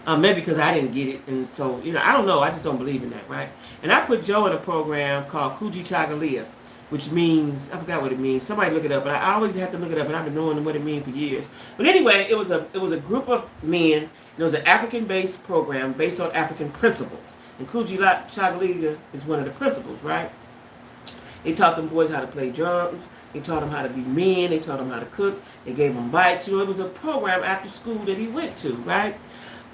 Maybe because I didn't get it, and so I don't know. I just don't believe in that, right? And I put Joe in a program called Coochie Chocolate, which means, I forgot what it means. Somebody look it up, but I always have to look it up, and I've been knowing what it means for years. But anyway, it was a group of men, and it was an African-based program based on African principles. And Coochie Chocolate is one of the principles, right? They taught them boys how to play drums. They taught them how to be men. They taught them how to cook. They gave them bikes. It was a program after school that he went to, right?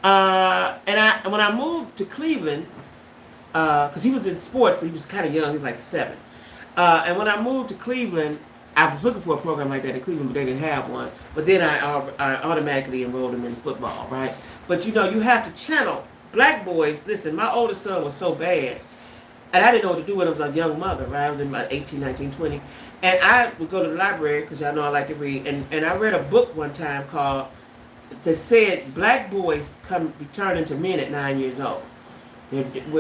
And when I moved to Cleveland, because he was in sports, but he was kind of young. He was like 7. And when I moved to Cleveland, I was looking for a program like that in Cleveland, but they didn't have one. But then I automatically enrolled him in football, right? But you have to channel. Black boys, listen, my oldest son was so bad, and I didn't know what to do when I was a young mother, right? I was in about 18, 19, 20. And I would go to the library, because y'all know I like to read, and I read a book one time called, that said black boys be turned into men at 9 years old.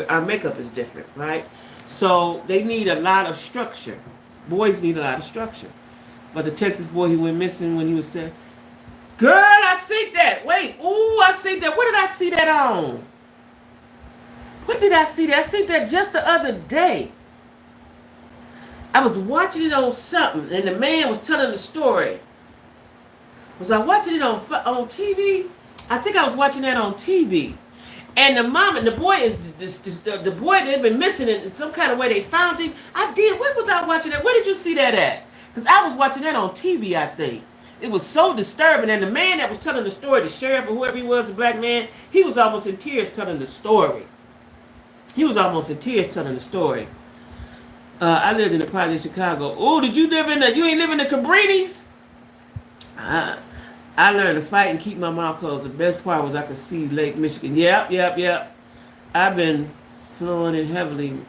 Our makeup is different, right? So they need a lot of structure. Boys need a lot of structure. But the Texas boy, he went missing when he was 7. Girl, I see that. Wait, I see that. What did I see that on? What did I see that? I seen that just the other day. I was watching it on something, and the man was telling the story. Was I watching it on TV? I think I was watching that on TV. And the mom and the boy is the boy they've been missing in some kind of way. They found him. I did. Where was I watching that? Where did you see that at? Because I was watching that on TV. I think it was so disturbing. And the man that was telling the story, the sheriff or whoever he was, the black man, he was almost in tears telling the story. He was almost in tears telling the story. I lived in the project in Chicago. Oh, did you live in the? You ain't live in the Cabrinis? I learned to fight and keep my mouth closed. The best part was I could see Lake Michigan. Yep. I've been flowing in heavily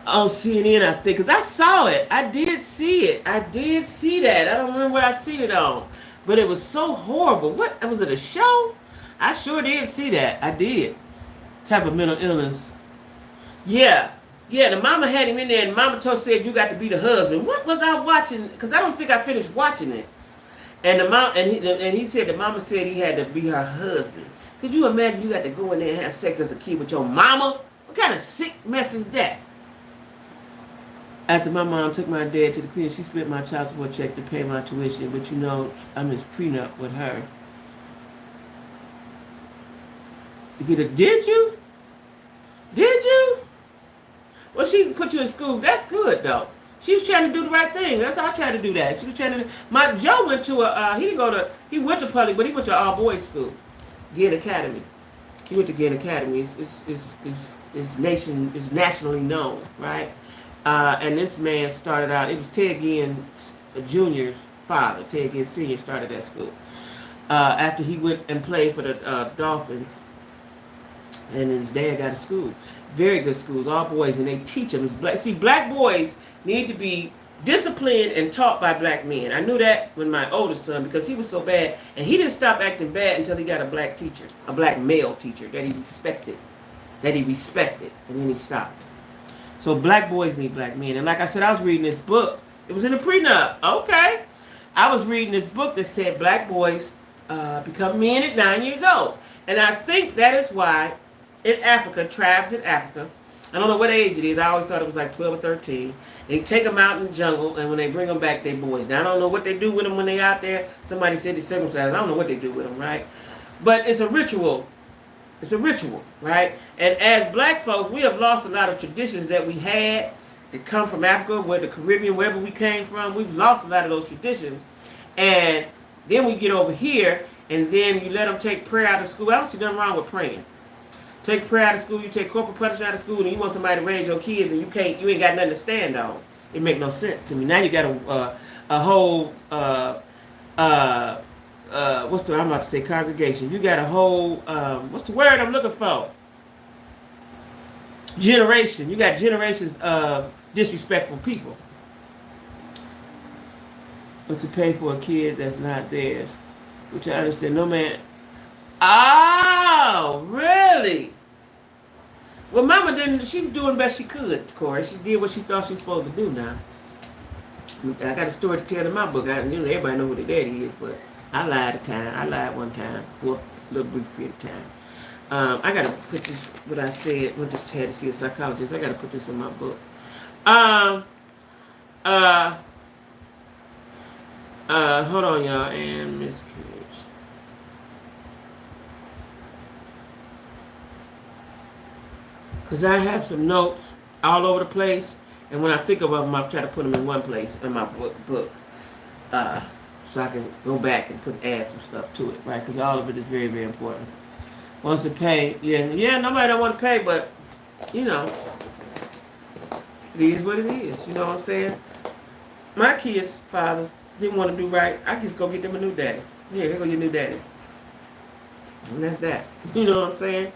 on CNN, I think, because I saw it. I did see it. I did see that. I don't remember what I seen it on. But it was so horrible. What? Was it a show? I sure did see that. I did. Type of mental illness. Yeah. Yeah, the mama had him in there, and mama said, you got to be the husband. What was I watching? Because I don't think I finished watching it. And the mom and he said the mama said he had to be her husband. Could you imagine you got to go in there and have sex as a kid with your mama? What kind of sick mess is that? After my mom took my dad to the clinic, she spent my child support check to pay my tuition. But you know, I'm his prenup with her. Did you? Did you? Well, she put you in school. That's good though. She was trying to do the right thing. That's how I tried to do that. She was trying to. My Joe went to a. He went to public, but he went to all boys school, Ginn Academy. He went to Ginn Academy. It's nationally known, right? And this man started out. It was Ted Ginn Jr.'s father. Ted Ginn Sr. started that school. After he went and played for the Dolphins, and his dad got a school. Very good schools, all boys, and they teach them. It's black. See, black boys need to be disciplined and taught by black men. I knew that with my oldest son because he was so bad, and he didn't stop acting bad until he got a black teacher, a black male teacher that he respected, and then he stopped. So black boys need black men. And like I said, I was reading this book. It was in a prenup. Okay. I was reading this book that said black boys become men at 9 years old. And I think that is why in Africa, tribes in Africa, I don't know what age it is. I always thought it was like 12 or 13. They take them out in the jungle, and when they bring them back, they boys. Now, I don't know what they do with them when they out there. Somebody said they circumcised. I don't know what they do with them, right? But it's a ritual. It's a ritual, right? And as black folks, we have lost a lot of traditions that we had that come from Africa, where the Caribbean, wherever we came from. We've lost a lot of those traditions. And then we get over here, and then you let them take prayer out of school. I don't see nothing wrong with praying. Take prayer out of school, you take corporal punishment out of school, and you want somebody to raise your kids, and you ain't got nothing to stand on. It make no sense to me. Now you got a whole I'm about to say congregation. You got a whole what's the word I'm looking for? Generation. You got generations of disrespectful people. But to pay for a kid that's not theirs, which I understand. No man. Oh, really? Well, Mama didn't. She was doing the best she could, Corey. She did what she thought she was supposed to do. Now, I got a story to tell in my book. Everybody know who the daddy is, but I lied a time. I lied one time for a little brief period of time. I gotta put this. What I said. What just had to see a psychologist. I gotta put this in my book. Hold on, y'all. And Miss Cage. Because I have some notes all over the place, and when I think of them, I try to put them in one place in my book, so I can go back and add some stuff to it, right? Because all of it is very, very important. Wants to pay, nobody don't want to pay, but, you know, it is what it is, you know what I'm saying? My kids' fathers didn't want to do right. I just go get them a new daddy. Yeah, here go your new daddy. And that's that. You know what I'm saying?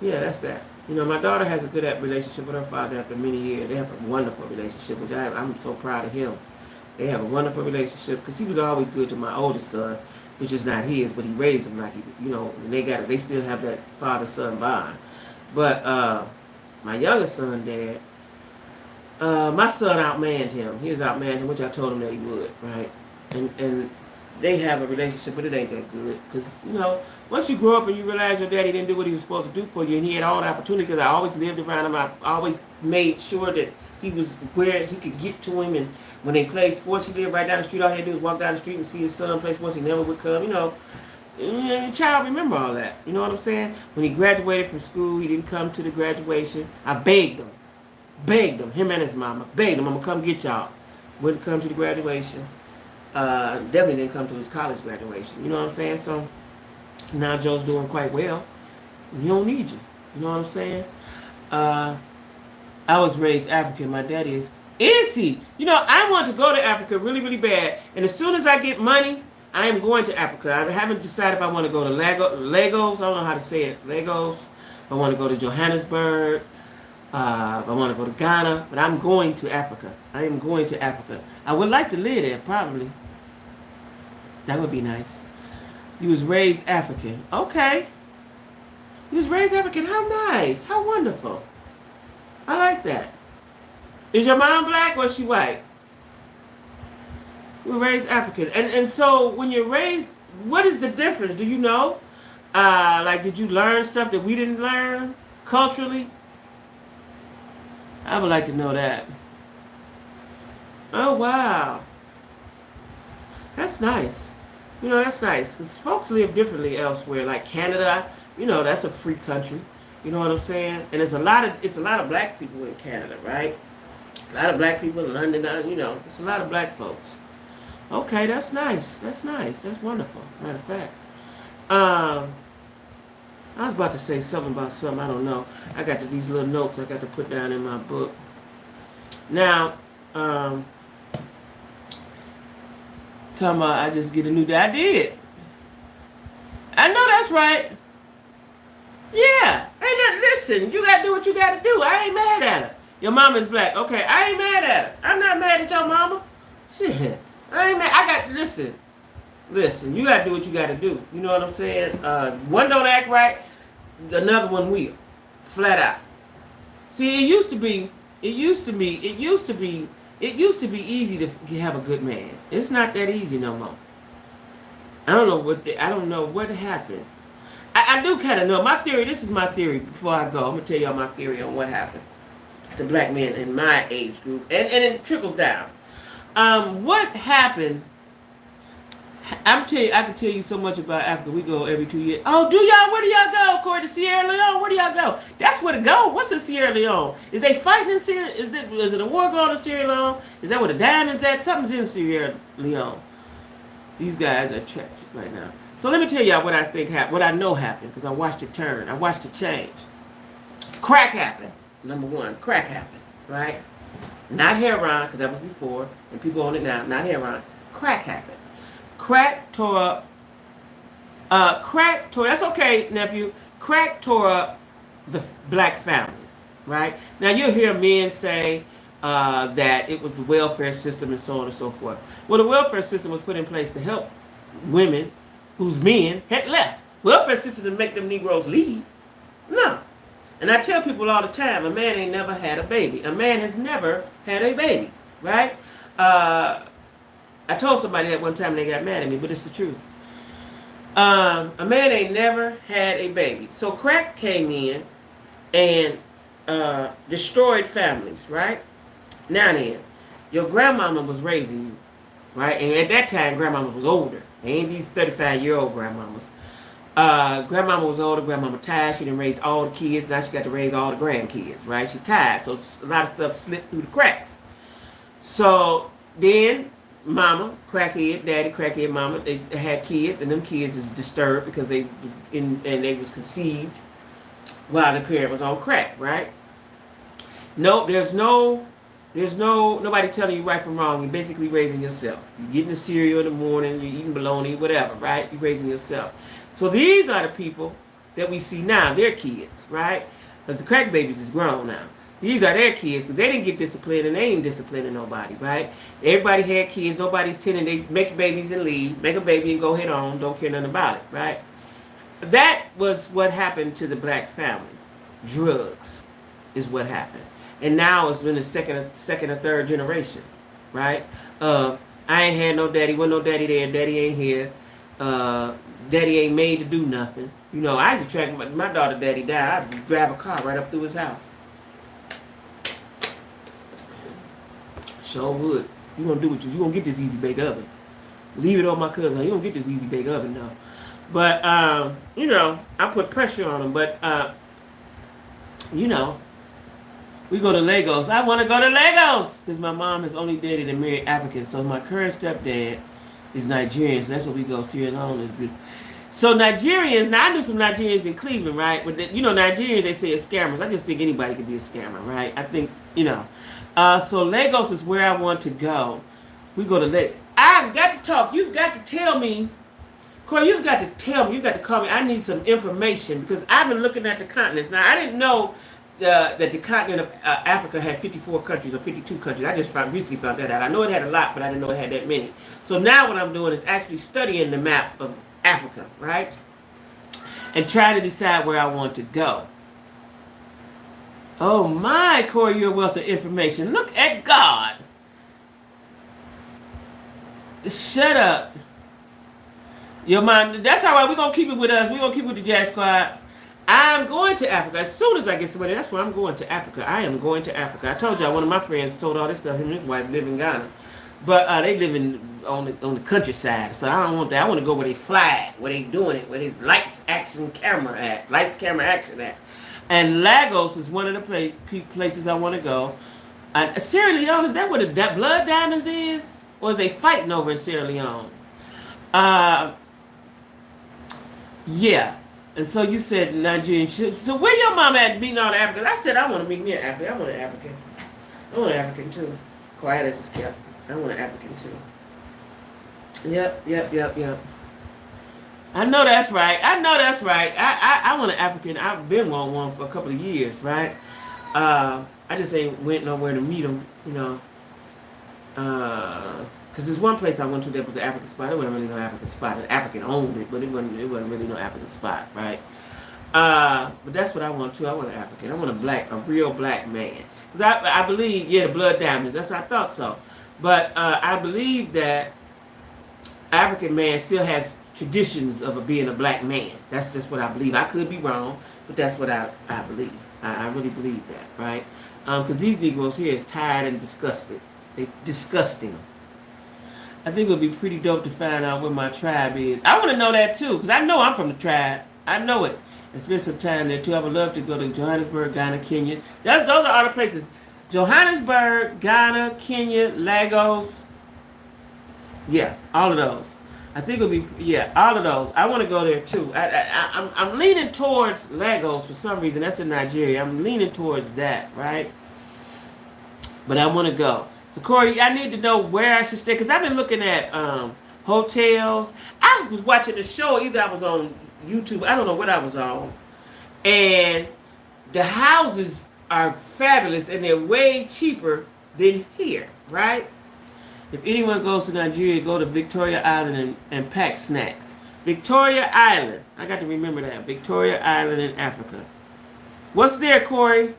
Yeah, that's that. You know, my daughter has a good relationship with her father after many years. They have a wonderful relationship, which I'm so proud of him. They have a wonderful relationship because he was always good to my oldest son, which is not his, but he raised him like he, you know. And they still have that father-son bond. But my youngest son, Dad, my son outmanned him. He has outmanned him, which I told him that he would, right? And they have a relationship, but it ain't that good because, you know, once you grow up and you realize your daddy didn't do what he was supposed to do for you, and he had all the opportunity, because I always lived around him, I always made sure that he was where he could get to him, and when they played sports, he lived right down the street. All he had to do was walk down the street and see his son play sports. He never would come, you know. Your child remember all that. You know what I'm saying? When he graduated from school, he didn't come to the graduation. I begged him, him and his mama, begged him, I'm gonna come get y'all. Wouldn't come to the graduation. Definitely didn't come to his college graduation. You know what I'm saying? So now Joe's doing quite well. He don't need you. You know what I'm saying? I was raised African. My daddy is. Is he? You know, I want to go to Africa really, really bad. And as soon as I get money, I am going to Africa. I haven't decided if I want to go to Lagos. I don't know how to say it. Lagos. I want to go to Johannesburg. I want to go to Ghana. But I'm going to Africa. I am going to Africa. I would like to live there, probably. That would be nice. You was raised African. Okay. You was raised African. How nice. How wonderful. I like that. Is your mom black or is she white? You were raised African. And so when you're raised, what is the difference? Do you know? Like, did you learn stuff that we didn't learn culturally? I would like to know that. Oh, wow. That's nice. You know, that's nice. Because folks live differently elsewhere. Like Canada, you know, that's a free country. You know what I'm saying? And it's a lot of black people in Canada, right? A lot of black people in London, you know, it's a lot of black folks. Okay, that's nice. That's nice. That's wonderful. Matter of fact. I was about to say something about something, I don't know. I got these little notes I got to put down in my book. Now, talking about I just get a new day. I did. I know that's right. Yeah. Ain't that, listen, you gotta do what you gotta do. I ain't mad at her. Your mama's black. Okay, I ain't mad at her. I'm not mad at your mama. Shit. I ain't mad. Listen, you gotta do what you gotta do. You know what I'm saying? One don't act right, another one will. Flat out. See, it used to be easy to have a good man. It's not that easy no more. I don't know what happened. I do kind of know. My theory, this is my theory before I go. I'm going to tell y'all my theory on what happened to black men in my age group. And it trickles down. What happened, I can tell you so much about Africa. We go every 2 years. Oh, do y'all? Where do y'all go? According to Sierra Leone, where do y'all go? That's where to go. What's in Sierra Leone? Is they fighting in Sierra? Is it a war going on in Sierra Leone? Is that where the diamonds at? Something's in Sierra Leone. These guys are tragic right now. So let me tell y'all what I think happened, what I know happened, because I watched it turn. I watched it change. Crack happened. Number one, crack happened, right? Not heroin, because that was before, and people own it now. Not heroin. Crack happened. Crack tore up. That's okay, nephew. Crack tore up the black family, right? Now you'll hear men say that it was the welfare system and so on and so forth. Well, the welfare system was put in place to help women whose men had left. Welfare system to make them Negroes leave. No. And I tell people all the time, a man ain't never had a baby. A man has never had a baby, right? I told somebody that one time and they got mad at me, but it's the truth. A man ain't never had a baby. So crack came in and destroyed families, right? Now then, your grandmama was raising you, right? And at that time, grandmama was older. They ain't these 35-year-old grandmamas. Grandmama was older. Grandmama tired. She done raised all the kids. Now she got to raise all the grandkids, right? She tired. So a lot of stuff slipped through the cracks. So then mama, crackhead, daddy, crackhead, mama, they had kids, and them kids is disturbed because they was conceived while the parent was on crack, right? No, there's nobody telling you right from wrong. You're basically raising yourself. You're getting the cereal in the morning, you're eating bologna, whatever, right? You're raising yourself. So these are the people that we see now. They're kids, right? Because the crack babies is grown now. These are their kids because they didn't get disciplined and they ain't disciplining nobody, right? Everybody had kids. Nobody's tending. They make babies and leave. Make a baby and go head on. Don't care nothing about it, right? That was what happened to the black family. Drugs is what happened. And now it's been the second or third generation, right? I ain't had no daddy. Wasn't no daddy there. Daddy ain't here. Daddy ain't made to do nothing. You know, I used to track my daughter daddy died. I'd drive a car right up through his house. Sure would. You gonna do what you gonna get this easy bake oven. Leave it on my cousin. You don't get this easy bake oven, though. But you know, I put pressure on them. But you know, we go to Lagos. I want to go to Lagos because my mom has only dated and married Africans. So my current stepdad is Nigerian. So that's what we go. Sierra Leone is beautiful. So Nigerians, now I knew some Nigerians in Cleveland, right? But you know, Nigerians, they say are scammers. I just think anybody could be a scammer, right? I think, you know. So Lagos is where I want to go. We go to Lagos. I've got to talk. You've got to tell me, Corey, you've got to tell me, you've got to call me. I need some information because I've been looking at the continents. Now, I didn't know that the continent of Africa had 54 countries or 52 countries. I just recently found that out. I know it had a lot, but I didn't know it had that many. So now what I'm doing is actually studying the map of Africa, right? And trying to decide where I want to go. Oh my, Corey, you're a wealth of information. Look at God. Shut up. Your mind, that's all right. We're going to keep it with us. We're going to keep it with the Jack Squad. I'm going to Africa. As soon as I get somebody, that's where I'm going to Africa. I am going to Africa. I told y'all one of my friends told all this stuff. Him and his wife live in Ghana. But they live on the countryside. So I don't want that. I want to go where they fly, where they doing it, where they lights, action, camera at. Lights, camera, action at. And Lagos is one of the places I want to go. Sierra Leone, is that where the blood diamonds is? Or is they fighting over in Sierra Leone? Yeah. And so you said Nigerian. So where your mom at meeting all the Africans? I said I want to meet me an African. I want an African. I want an African too. Quiet as it's kept. I want an African too. Yep. I know that's right. I want an African. I've been on one for a couple of years, right? I just ain't went nowhere to meet them, you know. Because there's one place I went to that was an African spot. It wasn't really no African spot. An African owned it, but it wasn't really no African spot, right? But that's what I want too. I want an African. I want a real black man. Because I believe, the blood diamonds. That's I thought so. But I believe that African man still has traditions of being a black man. That's just what I believe. I could be wrong, but that's what I believe. I really believe that, right? Because these Negroes here is tired and disgusted. They're disgusting. I think it would be pretty dope to find out where my tribe is. I want to know that too, because I know I'm from the tribe. I know it. And spend some time there too. I would love to go to Johannesburg, Ghana, Kenya. Those are all the places. Johannesburg, Ghana, Kenya, Lagos. Yeah, all of those. I think it'll be, all of those. I want to go there too. I'm leaning towards Lagos for some reason. That's in Nigeria. I'm leaning towards that, right? But I want to go. So Corey, I need to know where I should stay because I've been looking at hotels. I was watching the show. Either I was on YouTube. I don't know what I was on. And the houses are fabulous and they're way cheaper than here, right? If anyone goes to Nigeria, go to Victoria Island and pack snacks. Victoria Island. I got to remember that. Victoria Island in Africa. What's there, Corey?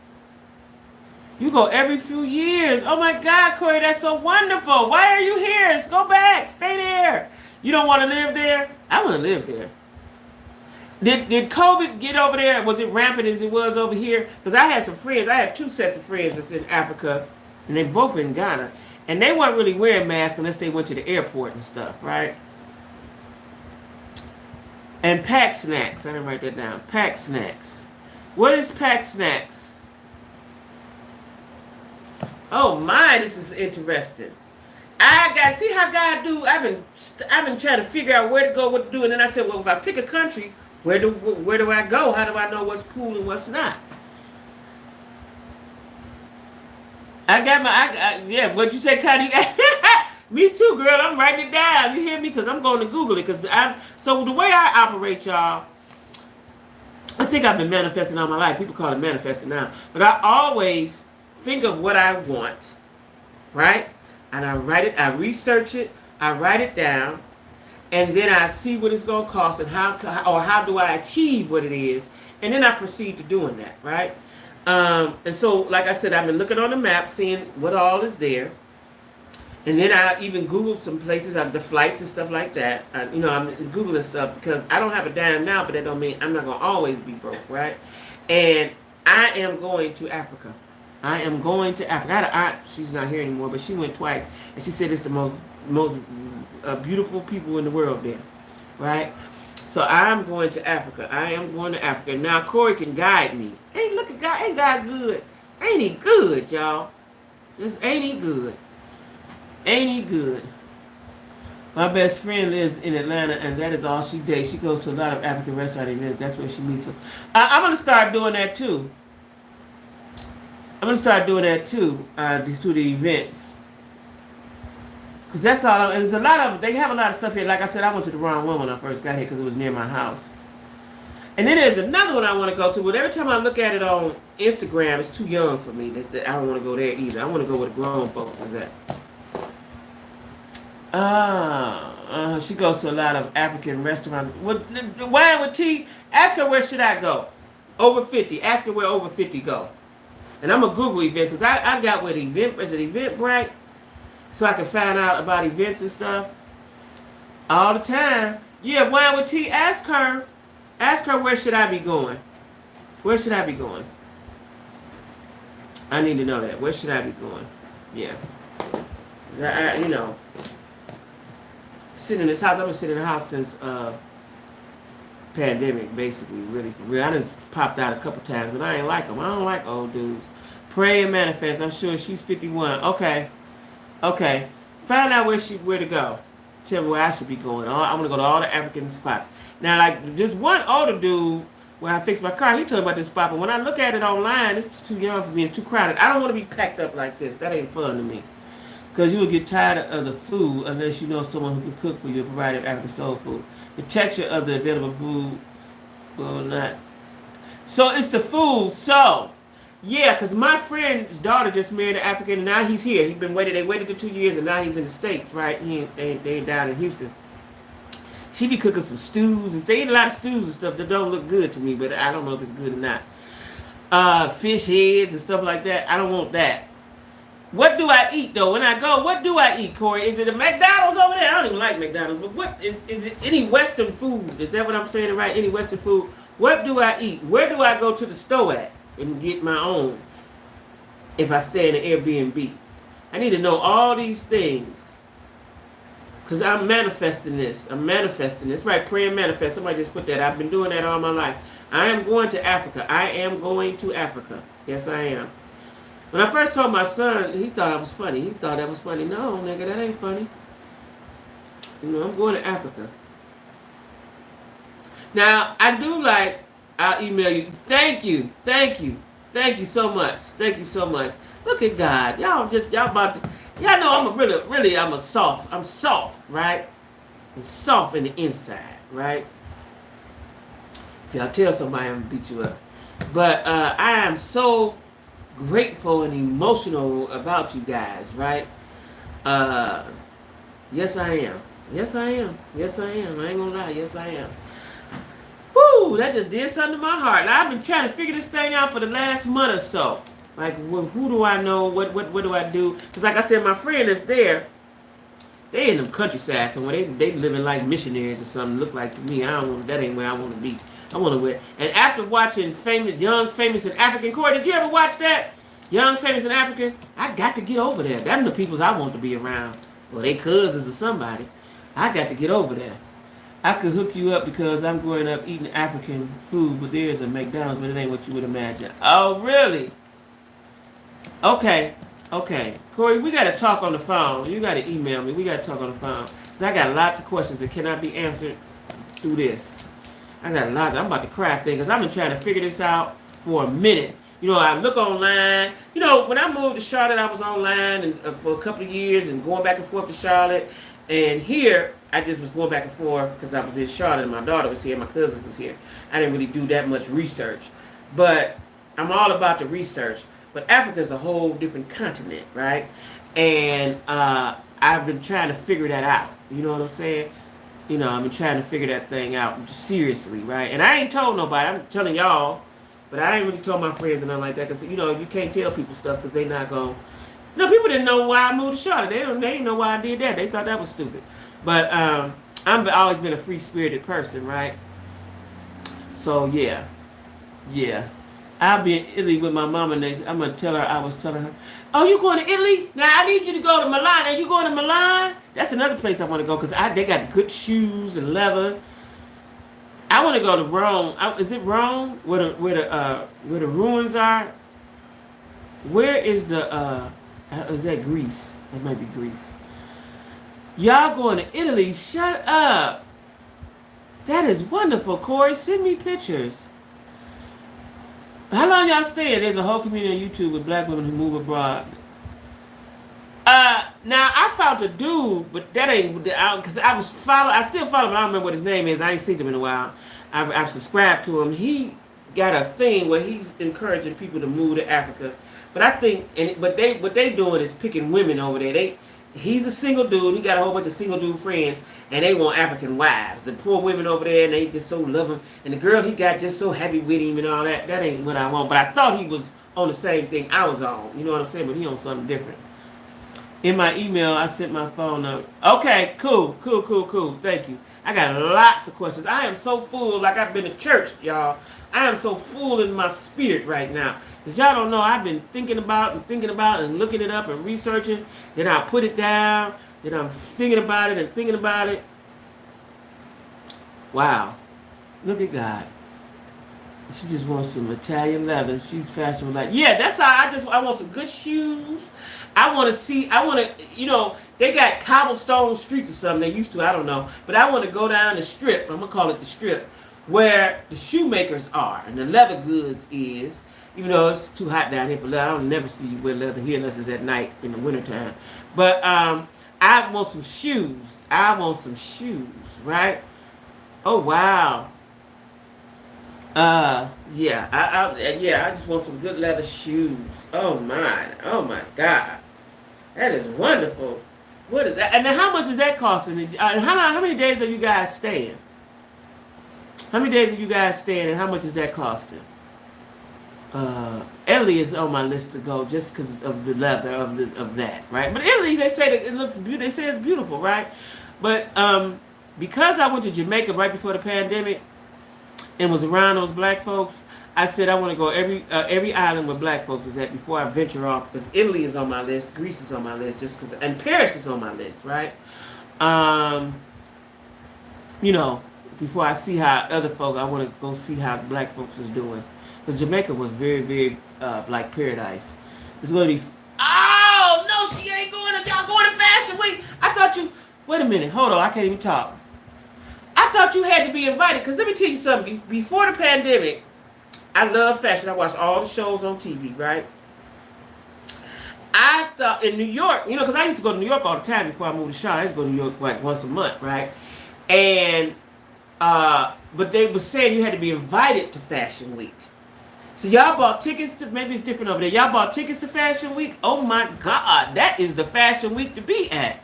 You go every few years. Oh my God, Corey, that's so wonderful. Why are you here? Let's go back. Stay there. You don't want to live there? I want to live there. Did COVID get over there? Was it rampant as it was over here? Because I had some friends. I had two sets of friends that's in Africa, and they both in Ghana. And they weren't really wearing masks unless they went to the airport and stuff, right? And pack snacks. I didn't write that down. Pack snacks. What is pack snacks? Oh my, this is interesting. I got see how God do. I've been trying to figure out where to go, what to do, and then I said, well, if I pick a country, where do I go? How do I know what's cool and what's not? I got my, what you said, Connie? Me too, girl. I'm writing it down. You hear me? Because I'm going to Google it. So the way I operate, y'all, I think I've been manifesting all my life. People call it manifesting now. But I always think of what I want, right? And I write it, I research it, I write it down, and then I see what it's going to cost and how do I achieve what it is, and then I proceed to doing that, right? And so, like I said, I've been looking on the map, seeing what all is there. And then I even Googled some places, the flights and stuff like that. I'm Googling stuff because I don't have a dime now, but that don't mean I'm not going to always be broke, right? And I am going to Africa. I am going to Africa. I had an aunt, she's not here anymore, but she went twice. And she said it's the most beautiful people in the world there, right? So I'm going to Africa. I am going to Africa. Now Corey can guide me. Ain't look at God, ain't God good? Ain't he good, y'all? Just ain't he good? Ain't he good? My best friend lives in Atlanta, and that is all she dates. She goes to a lot of African restaurant events. That's where she meets them. I'm gonna start doing that too. I'm gonna start doing that too to the events. Cause that's all. And there's a lot of. They have a lot of stuff here. Like I said, I went to the wrong one when I first got here because it was near my house. And then there's another one I want to go to, but every time I look at it on Instagram, it's too young for me. I don't want to go there either. I want to go where the grown folks is at. She goes to a lot of African restaurants. Wine with tea. Ask her where should I go. Over 50. Ask her where over 50 go. And I'm gonna Google events because I got with Eventbrite, so I can find out about events and stuff all the time. Yeah, wine with tea. Ask her. Ask her where should I be going. Where should I be going? I need to know that. Where should I be going? Yeah. You know. Sitting in this house. I've been sitting in the house since pandemic, basically, really for real. I done popped out a couple times, but I ain't like them. I don't like old dudes. Pray and manifest. I'm sure she's 51. Okay. Find out where to go. Tell me where I should be going. I'm gonna go to all the African spots. Now, like just one older dude where I fixed my car, he told me about this spot, but when I look at it online, it's too young for me. It's too crowded. I don't want to be packed up like this. That ain't fun to me. Because you will get tired of the food unless you know someone who can cook for you, provided African soul food. The texture of the available food will not. So it's the food. So, yeah, because my friend's daughter just married an African, and now he's here. They waited the 2 years, and now he's in the States, right? They ain't down in Houston. She be cooking some stews, and they eat a lot of stews and stuff that don't look good to me, but I don't know if it's good or not. Fish heads and stuff like that. I don't want that. What do I eat though when I go? What do I eat, Corey? Is it a McDonald's over there? I don't even like McDonald's, but what is it? Any Western food? Is that what I'm saying? Right? Any Western food? What do I eat? Where do I go to the store at and get my own? If I stay in an Airbnb, I need to know all these things because I'm manifesting this. Right? Pray and manifest. Somebody just put that. I've been doing that all my life. I am going to Africa. I am going to Africa. Yes, I am. When I first told my son, he thought I was funny. He thought that was funny. No, nigga, that ain't funny. You know, I'm going to Africa. Now, I do like, I'll email you. Thank you so much. Look at God. Y'all about to, y'all know I'm soft, right? I'm soft in the inside, right? If y'all tell somebody, I'm gonna beat you up. But I am so grateful and emotional about you guys, right? Yes, I am. I ain't gonna lie. Yes, I am. Woo! That just did something to my heart. Now, I've been trying to figure this thing out for the last month or so. Like, who do I know? What do I do? Because, like I said, my friend that's there, they in the countryside somewhere. They living like missionaries or something. Look like to me. That ain't where I want to be. I want to wear. And after watching Young, Famous, and African, Corey, did you ever watch that? Young, Famous, and African? I got to get over there. Them the peoples I want to be around. Well, they cousins or somebody. I got to get over there. I could hook you up because I'm growing up eating African food, but there's a McDonald's, but it ain't what you would imagine. Oh, really? Okay. Corey, we got to talk on the phone. You got to email me. We got to talk on the phone. Because I got lots of questions that cannot be answered through this. I got lots. I'm about to cry because I've been trying to figure this out for a minute. You know, I look online. You know, when I moved to Charlotte, I was online and for a couple of years and going back and forth to Charlotte. And here, I just was going back and forth because I was in Charlotte and my daughter was here, my cousins was here. I didn't really do that much research. But I'm all about the research. But Africa is a whole different continent, right? And I've been trying to figure that out. You know what I'm saying? You know, I've been trying to figure that thing out seriously, right? And I ain't told nobody. I'm telling y'all. But I ain't really told my friends and nothing like that. Because, you know, you can't tell people stuff because they not going to. No, people didn't know why I moved to Charlotte. They didn't know why I did that. They thought that was stupid. But I've always been a free-spirited person, right? So, yeah. I'll be in Italy with my mama next. I'm going to tell her, I was telling her, oh, you going to Italy? Now, I need you to go to Milan. Are you going to Milan? That's another place I want to go because they got good shoes and leather. I want to go to Rome. Is it Rome where the ruins are? Where is the is that Greece? That might be Greece. Y'all going to Italy? Shut up. That is wonderful, Corey. Send me pictures. How long y'all staying? There's a whole community on YouTube with black women who move abroad. Now I found a dude, but that ain't because I still follow him. I don't remember what his name is. I ain't seen him in a while. I've subscribed to him. He got a thing where he's encouraging people to move to Africa. But I think, what they doing is picking women over there. He's a single dude. He got a whole bunch of single dude friends, and they want African wives. The poor women over there, and they just so love him. And the girl he got just so happy with him and all that. That ain't what I want. But I thought he was on the same thing I was on. You know what I'm saying? But he on something different. In my email, I sent my phone up. Okay, cool. Thank you. I got lots of questions. I am so full, like I've been to church, y'all. I am so full in my spirit right now. Because y'all don't know, I've been thinking about and looking it up and researching. Then I put it down. Then I'm thinking about it. Wow. Look at God. She just wants some Italian leather. She's fashionable. Like, yeah, that's how I want some good shoes. I want to, they got cobblestone streets or something. They used to, I don't know. But I want to go down the strip. I'm going to call it the strip. Where the shoemakers are and the leather goods is. Even though it's too hot down here for leather. I don't never see you wear leather here unless it's at night in the wintertime. But I want some shoes. Right? Oh, wow. I just want some good leather shoes. Oh my God, that is wonderful. What is that? And then how much is that costing? How many days are you guys staying? And how much is that costing? Italy is on my list to go just because of the leather of that, right? But Italy, they say that it looks beautiful. They say it's beautiful, right? But because I went to Jamaica right before the pandemic. And was around those black folks, I said I want to go every island where black folks is at before I venture off. Because Italy is on my list, Greece is on my list, and Paris is on my list, right? Before I see how other folk, I want to go see how black folks is doing. Because Jamaica was very, very like paradise. It's going to be. Oh no, she ain't going to. Y'all going to Fashion Week? I thought you. Wait a minute, hold on, I can't even talk. I thought you had to be invited, because let me tell you something. Before the pandemic, I love fashion. I watched all the shows on TV, right? I thought in New York, because I used to go to New York all the time before I moved to Charlotte. I used to go to New York like once a month, right? And, but they were saying you had to be invited to Fashion Week. So y'all bought tickets to, maybe it's different over there. Y'all bought tickets to Fashion Week? Oh my God, that is the Fashion Week to be at.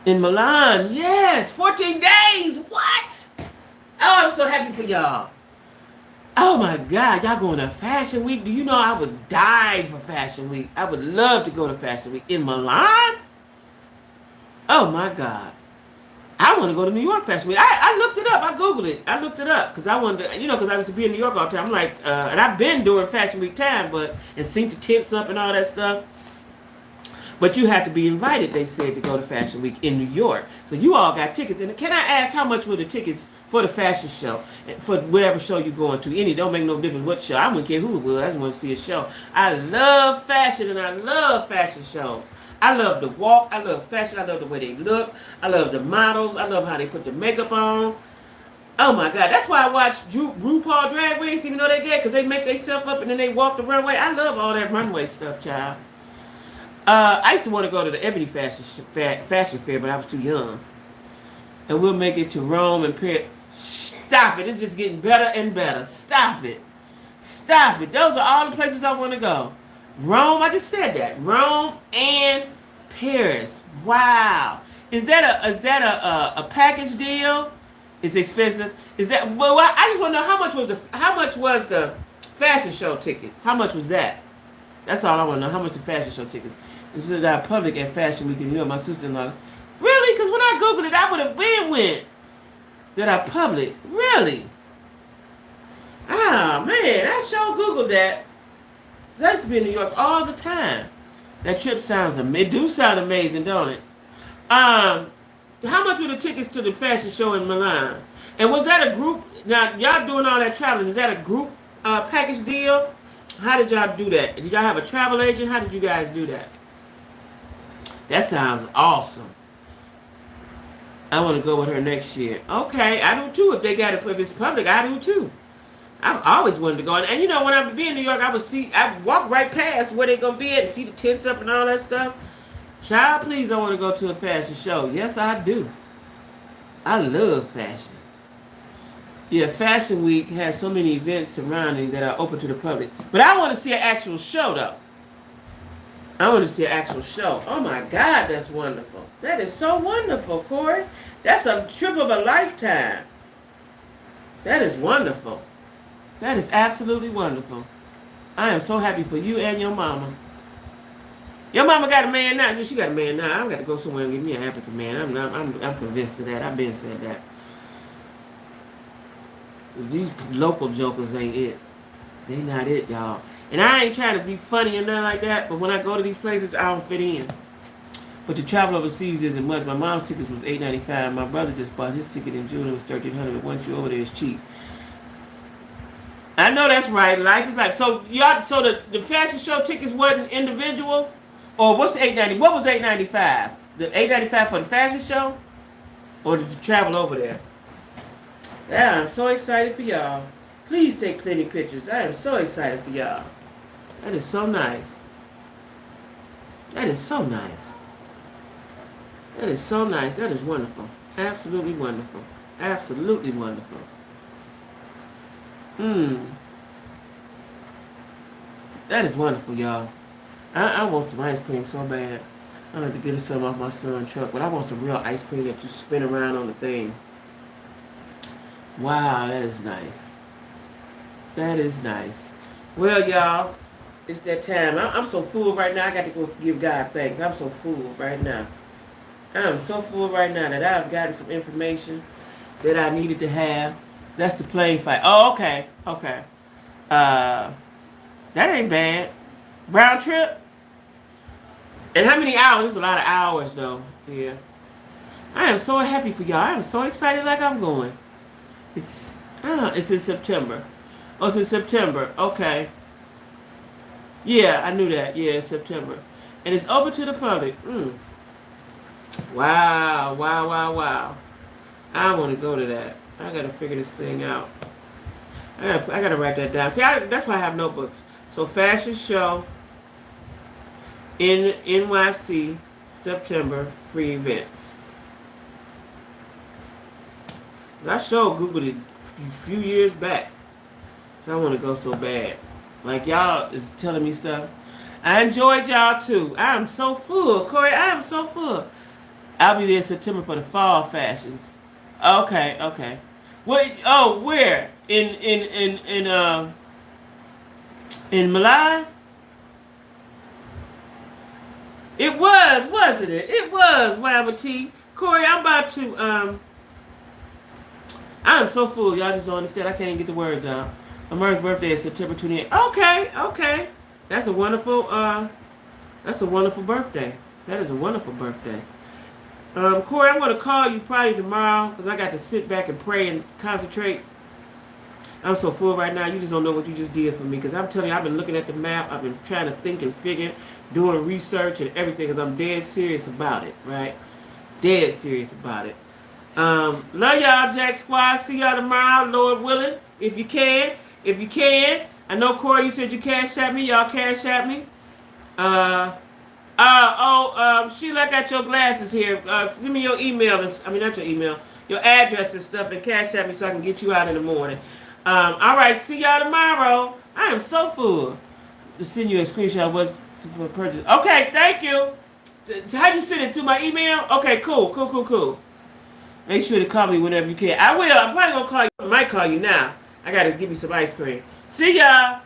In Milan, yes, 14 days. What? Oh, I'm so happy for y'all. Oh my God, y'all going to Fashion Week? Do you know I would die for Fashion Week? I would love to go to Fashion Week in Milan. Oh my God, I want to go to New York Fashion Week. I looked it up. I googled it. I looked it up because I wanted to, because I used to be in New York all the time. I'm like, and I've been doing Fashion Week time, and seen the tents up and all that stuff. But you have to be invited, they said, to go to Fashion Week in New York. So you all got tickets. And can I ask how much were the tickets for the fashion show? For whatever show you're going to. Don't make no difference what show. I wouldn't care who it was. I just want to see a show. I love fashion and I love fashion shows. I love the walk. I love fashion. I love the way they look. I love the models. I love how they put the makeup on. Oh my God. That's why I watch RuPaul Drag Race, even though they get, because they make themselves up and then they walk the runway. I love all that runway stuff, child. I used to want to go to the Ebony Fashion Fair, but I was too young. And we'll make it to Rome and Paris. Stop it. It's just getting better and better. Stop it. Those are all the places I want to go. Rome, I just said that. Rome and Paris. Wow. Is that a package deal? It's expensive. Is that, well, I just want to know how much was the fashion show tickets? How much was that? That's all I want to know. How much the fashion show tickets? This is our public at Fashion Week in New York. My sister-in-law. Really? Because when I Googled it, I would have went. That our public. Really? Ah, man. I sure Googled that. Because I used to be in New York all the time. That trip sounds amazing. It do sound amazing, don't it? how much were the tickets to the fashion show in Milan? And was that a group? Now, y'all doing all that traveling. Is that a group package deal? How did y'all do that? Did y'all have a travel agent? How did you guys do that? That sounds awesome. I want to go with her next year. Okay, I do too. If they got it, if it's public, I do too. I've always wanted to go. And you know, when I be in New York, I walk right past where they going to be at and see the tents up and all that stuff. Child, please, I want to go to a fashion show. Yes, I do. I love fashion. Yeah, Fashion Week has so many events surrounding that are open to the public. But I want to see an actual show, though. I want to see an actual show. Oh, my God, that's wonderful. That is so wonderful, Corey. That's a trip of a lifetime. That is wonderful. That is absolutely wonderful. I am so happy for you and your mama. Your mama got a man now. She got a man now. I've got to go somewhere and get me an African man. I'm convinced of that. I've been said that. These local jokers ain't it. They not it, y'all. And I ain't trying to be funny or nothing like that, but when I go to these places, I don't fit in. But to travel overseas isn't much. My mom's tickets was $8.95. My brother just bought his ticket in June. It was $1,300. Once you over there, it's cheap. I know that's right. Life is life. So y'all, so the fashion show tickets wasn't individual, or what's $8.90? What was $8.95? The $8.95 for the fashion show, or did you travel over there? Yeah, I'm so excited for y'all. Please take plenty pictures. I am so excited for y'all. That is so nice. That is so nice. That is so nice. That is wonderful. Absolutely wonderful. Absolutely wonderful. That is wonderful, y'all. I want some ice cream so bad. I have to get some off my son's truck, but I want some real ice cream that you spin around on the thing. Wow, that is nice. That is nice. Well, y'all, it's that time. I'm so full right now. I got to go give God thanks. I'm so full right now. I'm so full right now that I've gotten some information that I needed to have. That's the plane fight. Oh, okay. Okay. That ain't bad. Round trip? And how many hours? It's a lot of hours, though. Yeah. I am so happy for y'all. I am so excited like I'm going. It's in September. Oh, it's in September. Okay. Yeah, I knew that. Yeah, it's September. And it's open to the public. Wow, wow, wow, wow. I want to go to that. I got to figure this thing out. I got to write that down. See, that's why I have notebooks. So, fashion show in NYC, September, free events. I showed Googled it a few years back. I want to go so bad. Like, y'all is telling me stuff. I enjoyed y'all, too. I am so full. Corey, I am so full. I'll be there in September for the fall fashions. Okay, okay. Wait, oh, where? In Milan? It was, wasn't it? It was, Wabba T. Corey, I'm about to, I'm so full, y'all just don't understand. I can't even get the words out. America's birthday is September 28th. Okay, okay. That's a wonderful birthday. That is a wonderful birthday. Corey, I'm going to call you probably tomorrow because I got to sit back and pray and concentrate. I'm so full right now. You just don't know what you just did for me because I'm telling you, I've been looking at the map. I've been trying to think and figure, doing research and everything because I'm dead serious about it, right? Dead serious about it. Love y'all, JacQuie. See y'all tomorrow, Lord willing, if you can. If you can. I know, Corey, you said you cash at me. Y'all cash at me. Sheila, I got your glasses here. Send me your email. Not your email. Your address and stuff and cash at me so I can get you out in the morning. All right, see y'all tomorrow. I am so full. To send you a screenshot of what's for purchase. Okay, thank you. How you send it to my email? Okay, cool. Make sure to call me whenever you can. I will. I'm probably going to call you. I might call you now. I got to give you some ice cream. See y'all.